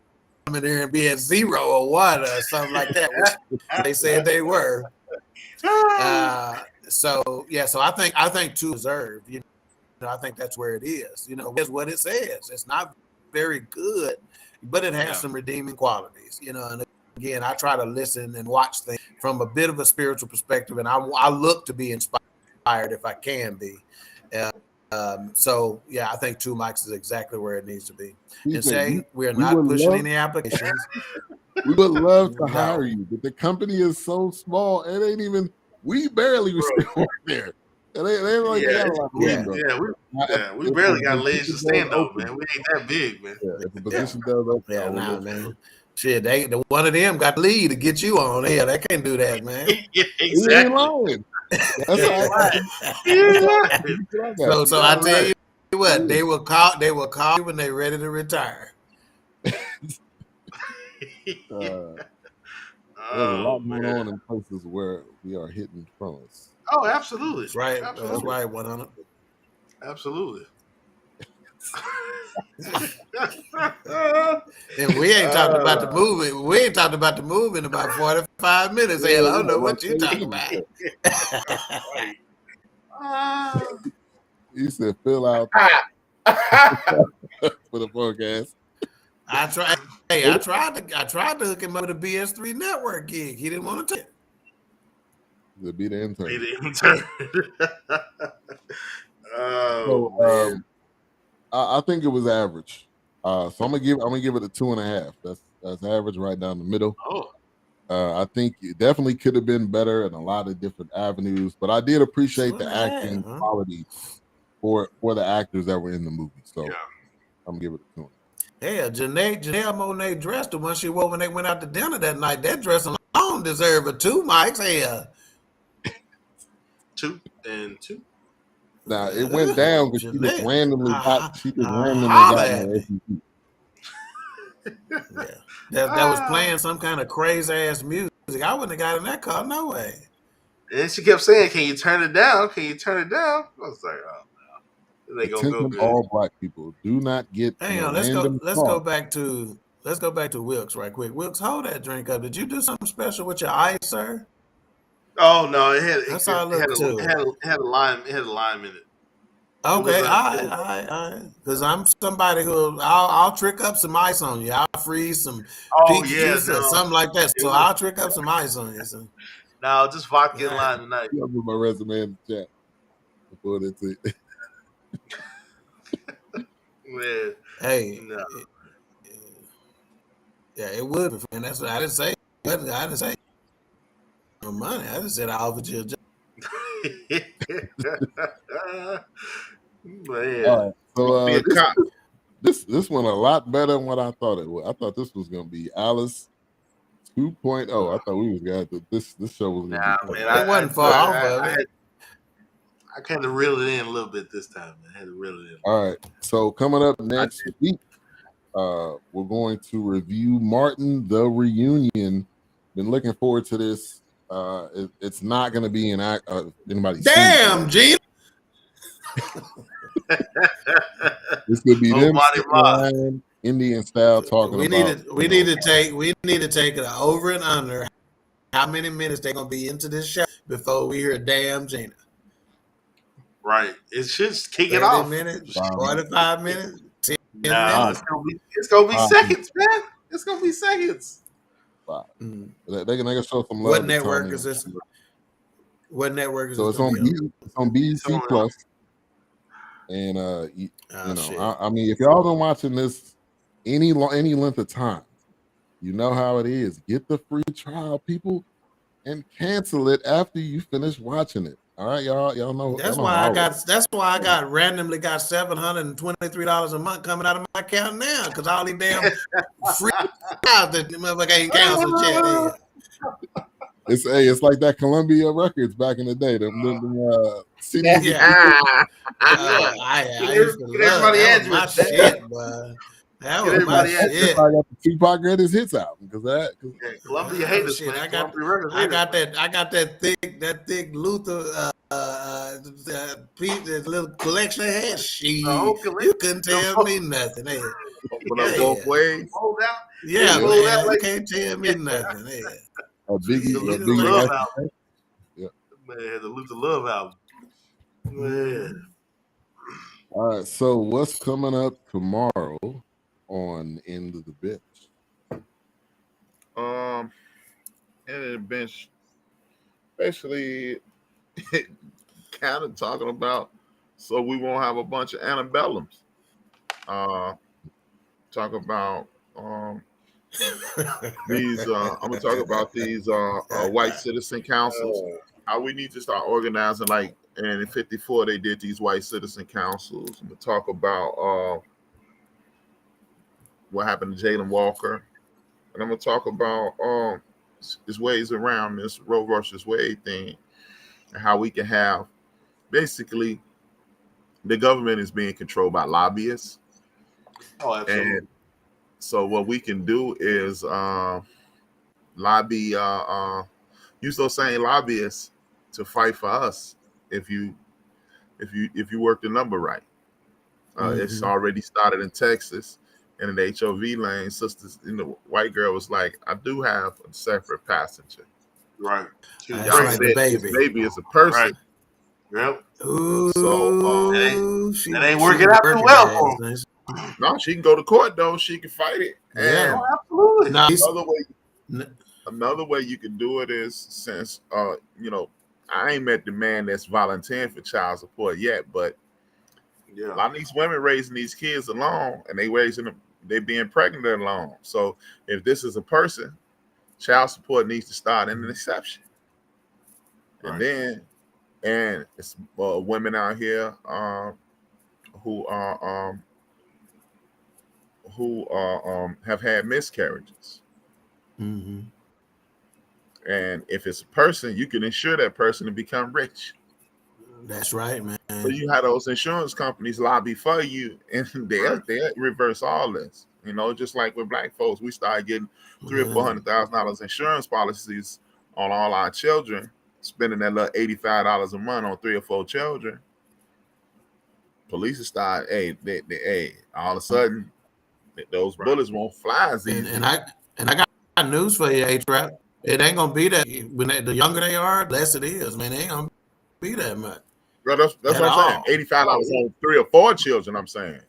in there and be at 0 or 1 or something like that, which they said they were. So I think 2 deserved. You know, I think that's where it is. You know, it's what it says. It's not very good, but it has some redeeming qualities. You know, and again, I try to listen and watch things from a bit of a spiritual perspective, and I look to be inspired if I can be. So yeah, I think 2 mics is exactly where it needs to be. And say we're not pushing any applications. We would love to hire you, but the company is so small. It ain't even. We barely were still there. They like we barely got legs to stand on, man. We ain't that big, man. Yeah, if the position does open, man. Shit, the one of them got the lead to get you on. Yeah, they can't do that, man. Yeah, exactly. So I tell you what, they will call you when they're ready to retire. There's a lot going on in places where we are hidden from us. Oh, absolutely. That's right. Absolutely. That's right, 100. Absolutely. And we ain't talked about the movie. We ain't talked about the movie in about 45 minutes. I don't know what you talking about. You said fill out for the forecast. I tried to hook him up with a BS3 network gig. He didn't want to take it. To be the intern. I think it was average. So I'm gonna give it a 2.5. That's average, right down the middle. I think it definitely could have been better in a lot of different avenues, but I did appreciate the acting quality for the actors that were in the movie. So I'm gonna give it a 2. Yeah, Janelle Monae dressed the one she wore when they went out to dinner that night. That dress alone deserve a 2 mics. Hell. 2 and 2. Now it went down because she just randomly got that was playing some kind of crazy ass music. I wouldn't have got in that car, no way. And she kept saying, "Can you turn it down? Can you turn it down?" I was like, "Oh no, they gonna go good." All black people do not get. Hang on, let's go back to Wilkes right quick. Wilkes, hold that drink up. Did you do something special with your ice, sir? Oh no, it had a lime. It had a lime in it. Okay, I because I'm somebody who I'll trick up some ice on you. I'll freeze some peach juice or something like that. So I'll trick up some ice on you. So. No, just vodka and lime tonight. I'll put my resume in the chat before that's it. Man, hey, no. It would, and that's what I didn't say. I didn't say no money. I just said I offered you a job. Man. So this one a lot better than what I thought it was. I thought this was gonna be Alice 2.0. I thought we was gonna have to, this show was gonna be. Man, it wasn't far off of it. I kind of reeled it in a little bit this time. I had to reel it in. All right. So coming up next week, we're going to review Martin the Reunion. Been looking forward to this. It's not going to be an act. Anybody? Damn, Gene. This could be them Indian style talking. We need to take it over and under. How many minutes they're gonna be into this show before we hear damn Gina? Right. It should kick it off. 45 minutes. 10 minutes. It's gonna be seconds, man. It's gonna be seconds. Wow. They can show some love. What network is this? What network is so this? So it's on BET Plus. And I mean, if y'all been watching this any length of time, You know how it is. Get the free trial, people, and cancel it after you finish watching it. All right, y'all. Y'all know. That's y'all know why how I I roll. got. That's why I got randomly got $723 a month coming out of my account now because all these damn free trials that the motherfucker ain't canceled yet. It's like that Columbia Records back in the day. Them CDs. Yeah. Yeah. I used to Get love everybody that. Was my address. shit, boy. That was my everybody address. shit. I got the Tupac greatest hits album because that. Yeah, Columbia haters, Shit, man. I got that thick Luther that little collection I had. You couldn't tell me nothing. Hey, Open up both ways. Hold out. yeah, Hold man, out you like can't tell me nothing. Hey. A Biggie, the a Luther Biggie Love Life. album. Yeah. Man, the Luther Love album. Man. All right. So what's coming up tomorrow on End of the Bench? End of the bench, basically, kind of talking about so we won't have a bunch of antebellums. Talk about these. I'm gonna talk about these white citizen councils. How we need to start organizing. Like, and in '54 they did these white citizen councils. I'm gonna talk about what happened to Jalen Walker, and I'm gonna talk about there's ways around this Roe versus Wade thing, and how we can have basically the government is being controlled by lobbyists. Oh, absolutely. And so what we can do is lobby, use those same lobbyists to fight for us if you work the number right. It's already started in Texas. And in the HOV lane, sisters, white girl was like, I do have a separate passenger. Right. That's right, the baby. This baby is a person. Right. Yep. Ooh, so that ain't working out too well for him. No, she can go to court though. She can fight it. Yeah, and absolutely. Now, another way you can do it is since I ain't met the man that's volunteering for child support yet, but a lot of these women raising these kids alone, and they being pregnant alone. So if this is a person, child support needs to start in an exception. Right. And it's women out here who have had miscarriages. Mm-hmm. And if it's a person, you can insure that person to become rich. That's right, man. So you have those insurance companies lobby for you, and they reverse all this. Just like with black folks, we started getting $300,000 or $400,000 insurance policies on all our children, spending that little $85 a month on 3 or 4 children. Police start, all of a sudden, those bullets won't fly as easy. And I got news for you, A-Trap. It ain't gonna be that. When the younger they are, the less it is, man. It ain't gonna be that much. Bro, that's what I'm saying. $85 on 3 or 4 children. I'm saying.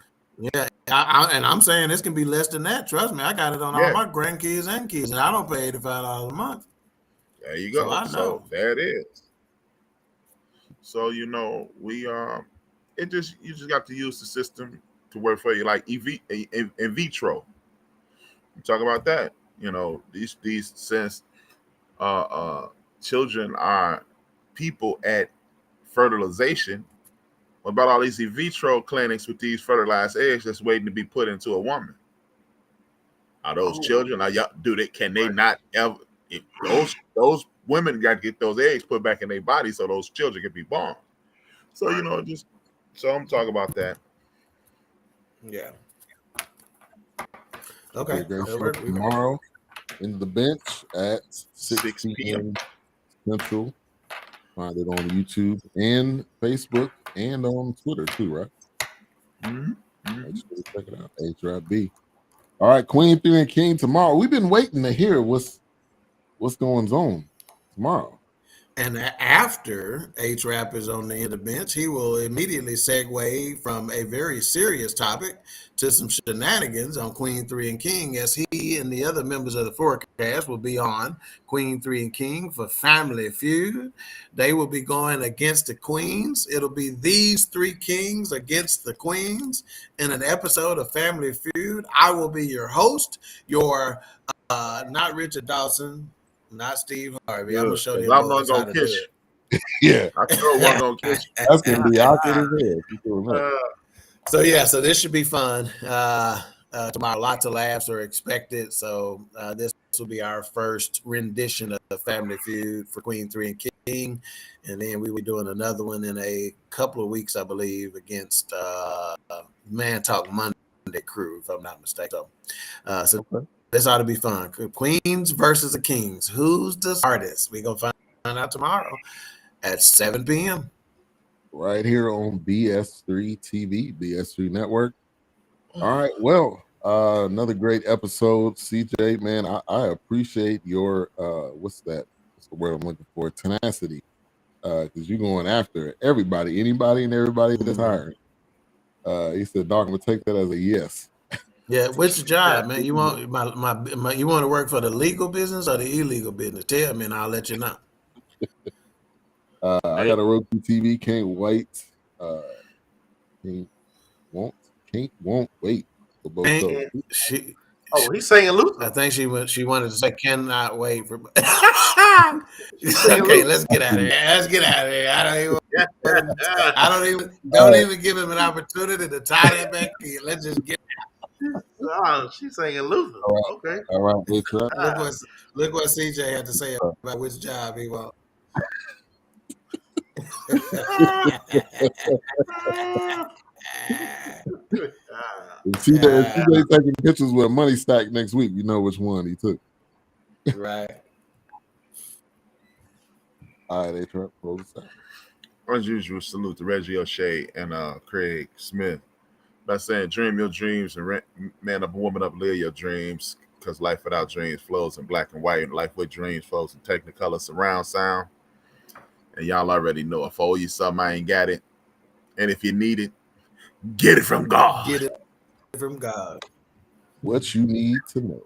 Yeah, I'm saying this can be less than that. Trust me, I got it on all my grandkids and kids, and I don't pay $85 a month. There you go. So I know. So there it is. So we you just got to use the system to work for you, like in vitro. You talk about that. These since children are people at fertilization. What about all these in vitro clinics with these fertilized eggs that's waiting to be put into a woman? Are those children? Can they not ever? If those women got to get those eggs put back in their body so those children can be born. So so I'm talking about that. Yeah. Okay. Tomorrow in the bench at 6 p.m. Central. Find it on YouTube and Facebook and on Twitter too, right? Just check it out. A-Trap-B. All right, Queen 3 and King tomorrow. We've been waiting to hear what's going on tomorrow. And after A-Trap is on the end of the bench, he will immediately segue from a very serious topic to some shenanigans on Queen 3 and King, as he and the other members of the Fourcast will be on Queen 3 and King for Family Feud. They will be going against the Queens. It'll be these 3 kings against the Queens in an episode of Family Feud. I will be your host, your not Richard Dawson, not Steve Harvey. I'm Good, gonna show 'cause them I'm boys not how gonna to do kiss it. Yeah, I sure wasn't gonna kiss you. that's gonna be awkward as hell. You can remember. So this should be fun. Tomorrow, lots of laughs are expected. So this will be our first rendition of the Family Feud for Queen 3 and King, and then we will be doing another one in a couple of weeks, I believe, against Man Talk Monday crew, if I'm not mistaken. So this ought to be fun. Queens versus the Kings. Who's the artist? We're gonna find out tomorrow at 7 p.m. Right here on BS3 TV, BS3 Network. All right, well, another great episode, CJ. Man, I appreciate your what's the word I'm looking for? Tenacity, because you're going after anybody and everybody that's hiring. He said, "Doc, I'm gonna take that as a yes." Yeah, what's the job, man? You want you want to work for the legal business or the illegal business? Tell me, and I'll let you know. I got a Roku TV. Can't wait. Can't won't wait for both of them. He's saying Luther. I think she wanted to say cannot wait for. Okay, let's get out of here. Let's get out of here. Don't even give him an opportunity to tie that back in. Let's just get. Oh, she's saying Luther. All right. Okay. All right, look what CJ had to say about which job he wants. If CJ taking pictures with a money stack next week, you know which one he took. Right. All right, A-Trap, close this out. As usual, salute to Reggie O'Shea and Craig Smith by saying, dream your dreams and man up, woman up, live your dreams, because life without dreams flows in black and white, and life with dreams flows in Technicolor surround sound. And y'all already know, if I owe you something, I ain't got it. And if you need it, get it from God. Get it from God. What you need to know.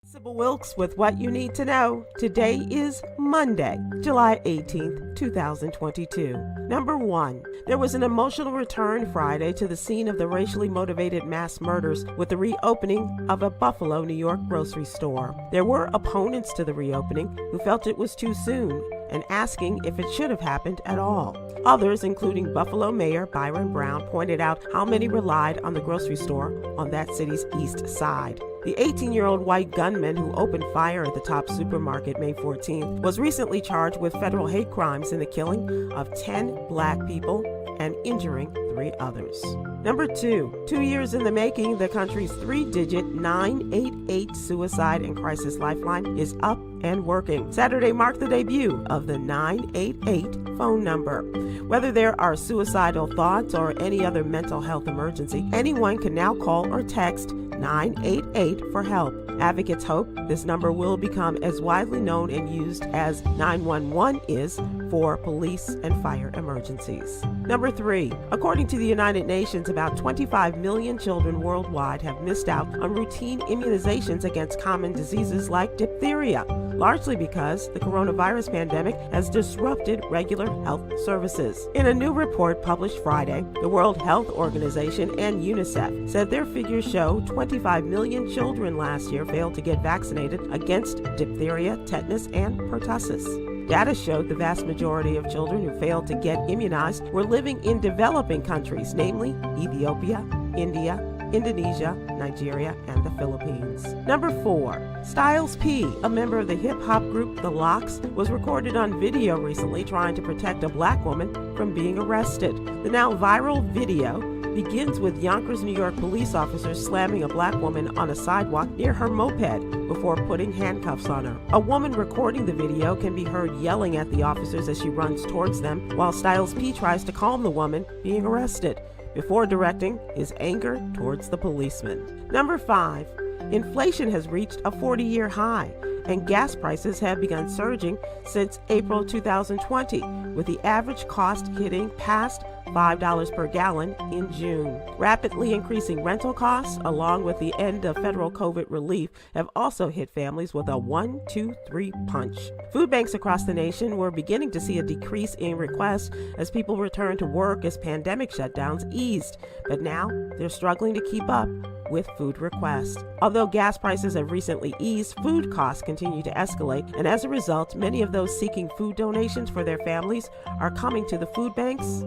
Sybil Wilkes with What You Need to Know. Today is Monday, July 18th, 2022. Number 1. There was an emotional return Friday to the scene of the racially motivated mass murders with the reopening of a Buffalo, New York grocery store. There were opponents to the reopening who felt it was too soon and asking if it should have happened at all. Others, including Buffalo Mayor Byron Brown, pointed out how many relied on the grocery store on that city's east side. The 18-year-old white gunman who opened fire at the Top supermarket May 14th was recently charged with federal hate crimes in the killing of 10 black people and injuring 3 others. Number 2, 2 years in the making, the country's 3-digit 988 suicide and crisis lifeline is up and working. Saturday marked the debut of the 988 phone number. Whether there are suicidal thoughts or any other mental health emergency, anyone can now call or text 988 for help. Advocates hope this number will become as widely known and used as 911 is for police and fire emergencies. Number 3, according to the United Nations, about 25 million children worldwide have missed out on routine immunizations against common diseases like diphtheria, largely because the coronavirus pandemic has disrupted regular health services. In a new report published Friday, the World Health Organization and UNICEF said their figures show 25 million children last year failed to get vaccinated against diphtheria, tetanus, and pertussis. Data showed the vast majority of children who failed to get immunized were living in developing countries, namely Ethiopia, India, Indonesia, Nigeria, and the Philippines. Number 4, Styles P, a member of the hip-hop group The Lox, was recorded on video recently trying to protect a black woman from being arrested. The now viral video begins with Yonkers, New York police officers slamming a black woman on a sidewalk near her moped before putting handcuffs on her. A woman recording the video can be heard yelling at the officers as she runs towards them, while Styles P tries to calm the woman being arrested before directing his anger towards the policeman. Number 5, inflation has reached a 40-year high, and gas prices have begun surging since April 2020, with the average cost hitting past $5 per gallon in June. Rapidly increasing rental costs, along with the end of federal COVID relief, have also hit families with a 1-2-3 punch. Food banks across the nation were beginning to see a decrease in requests as people returned to work as pandemic shutdowns eased, but now they're struggling to keep up with food requests. Although gas prices have recently eased, food costs continue to escalate, and as a result, many of those seeking food donations for their families are coming to the food banks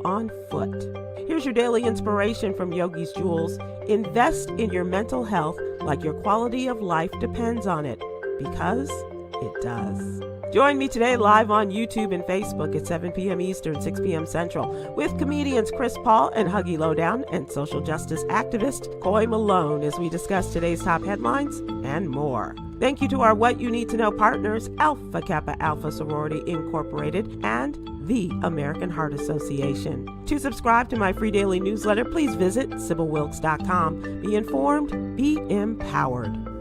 on foot. Here's your daily inspiration from Yogi's Jewels. Invest in your mental health like your quality of life depends on it, because it does. Join me today live on YouTube and Facebook at 7 p.m. Eastern, 6 p.m. Central with comedians Chris Paul and Huggy Lowdown and social justice activist Coy Malone as we discuss today's top headlines and more. Thank you to our What You Need to Know partners, Alpha Kappa Alpha Sorority Incorporated and the American Heart Association. To subscribe to my free daily newsletter, please visit SibylWilkes.com. Be informed, be empowered.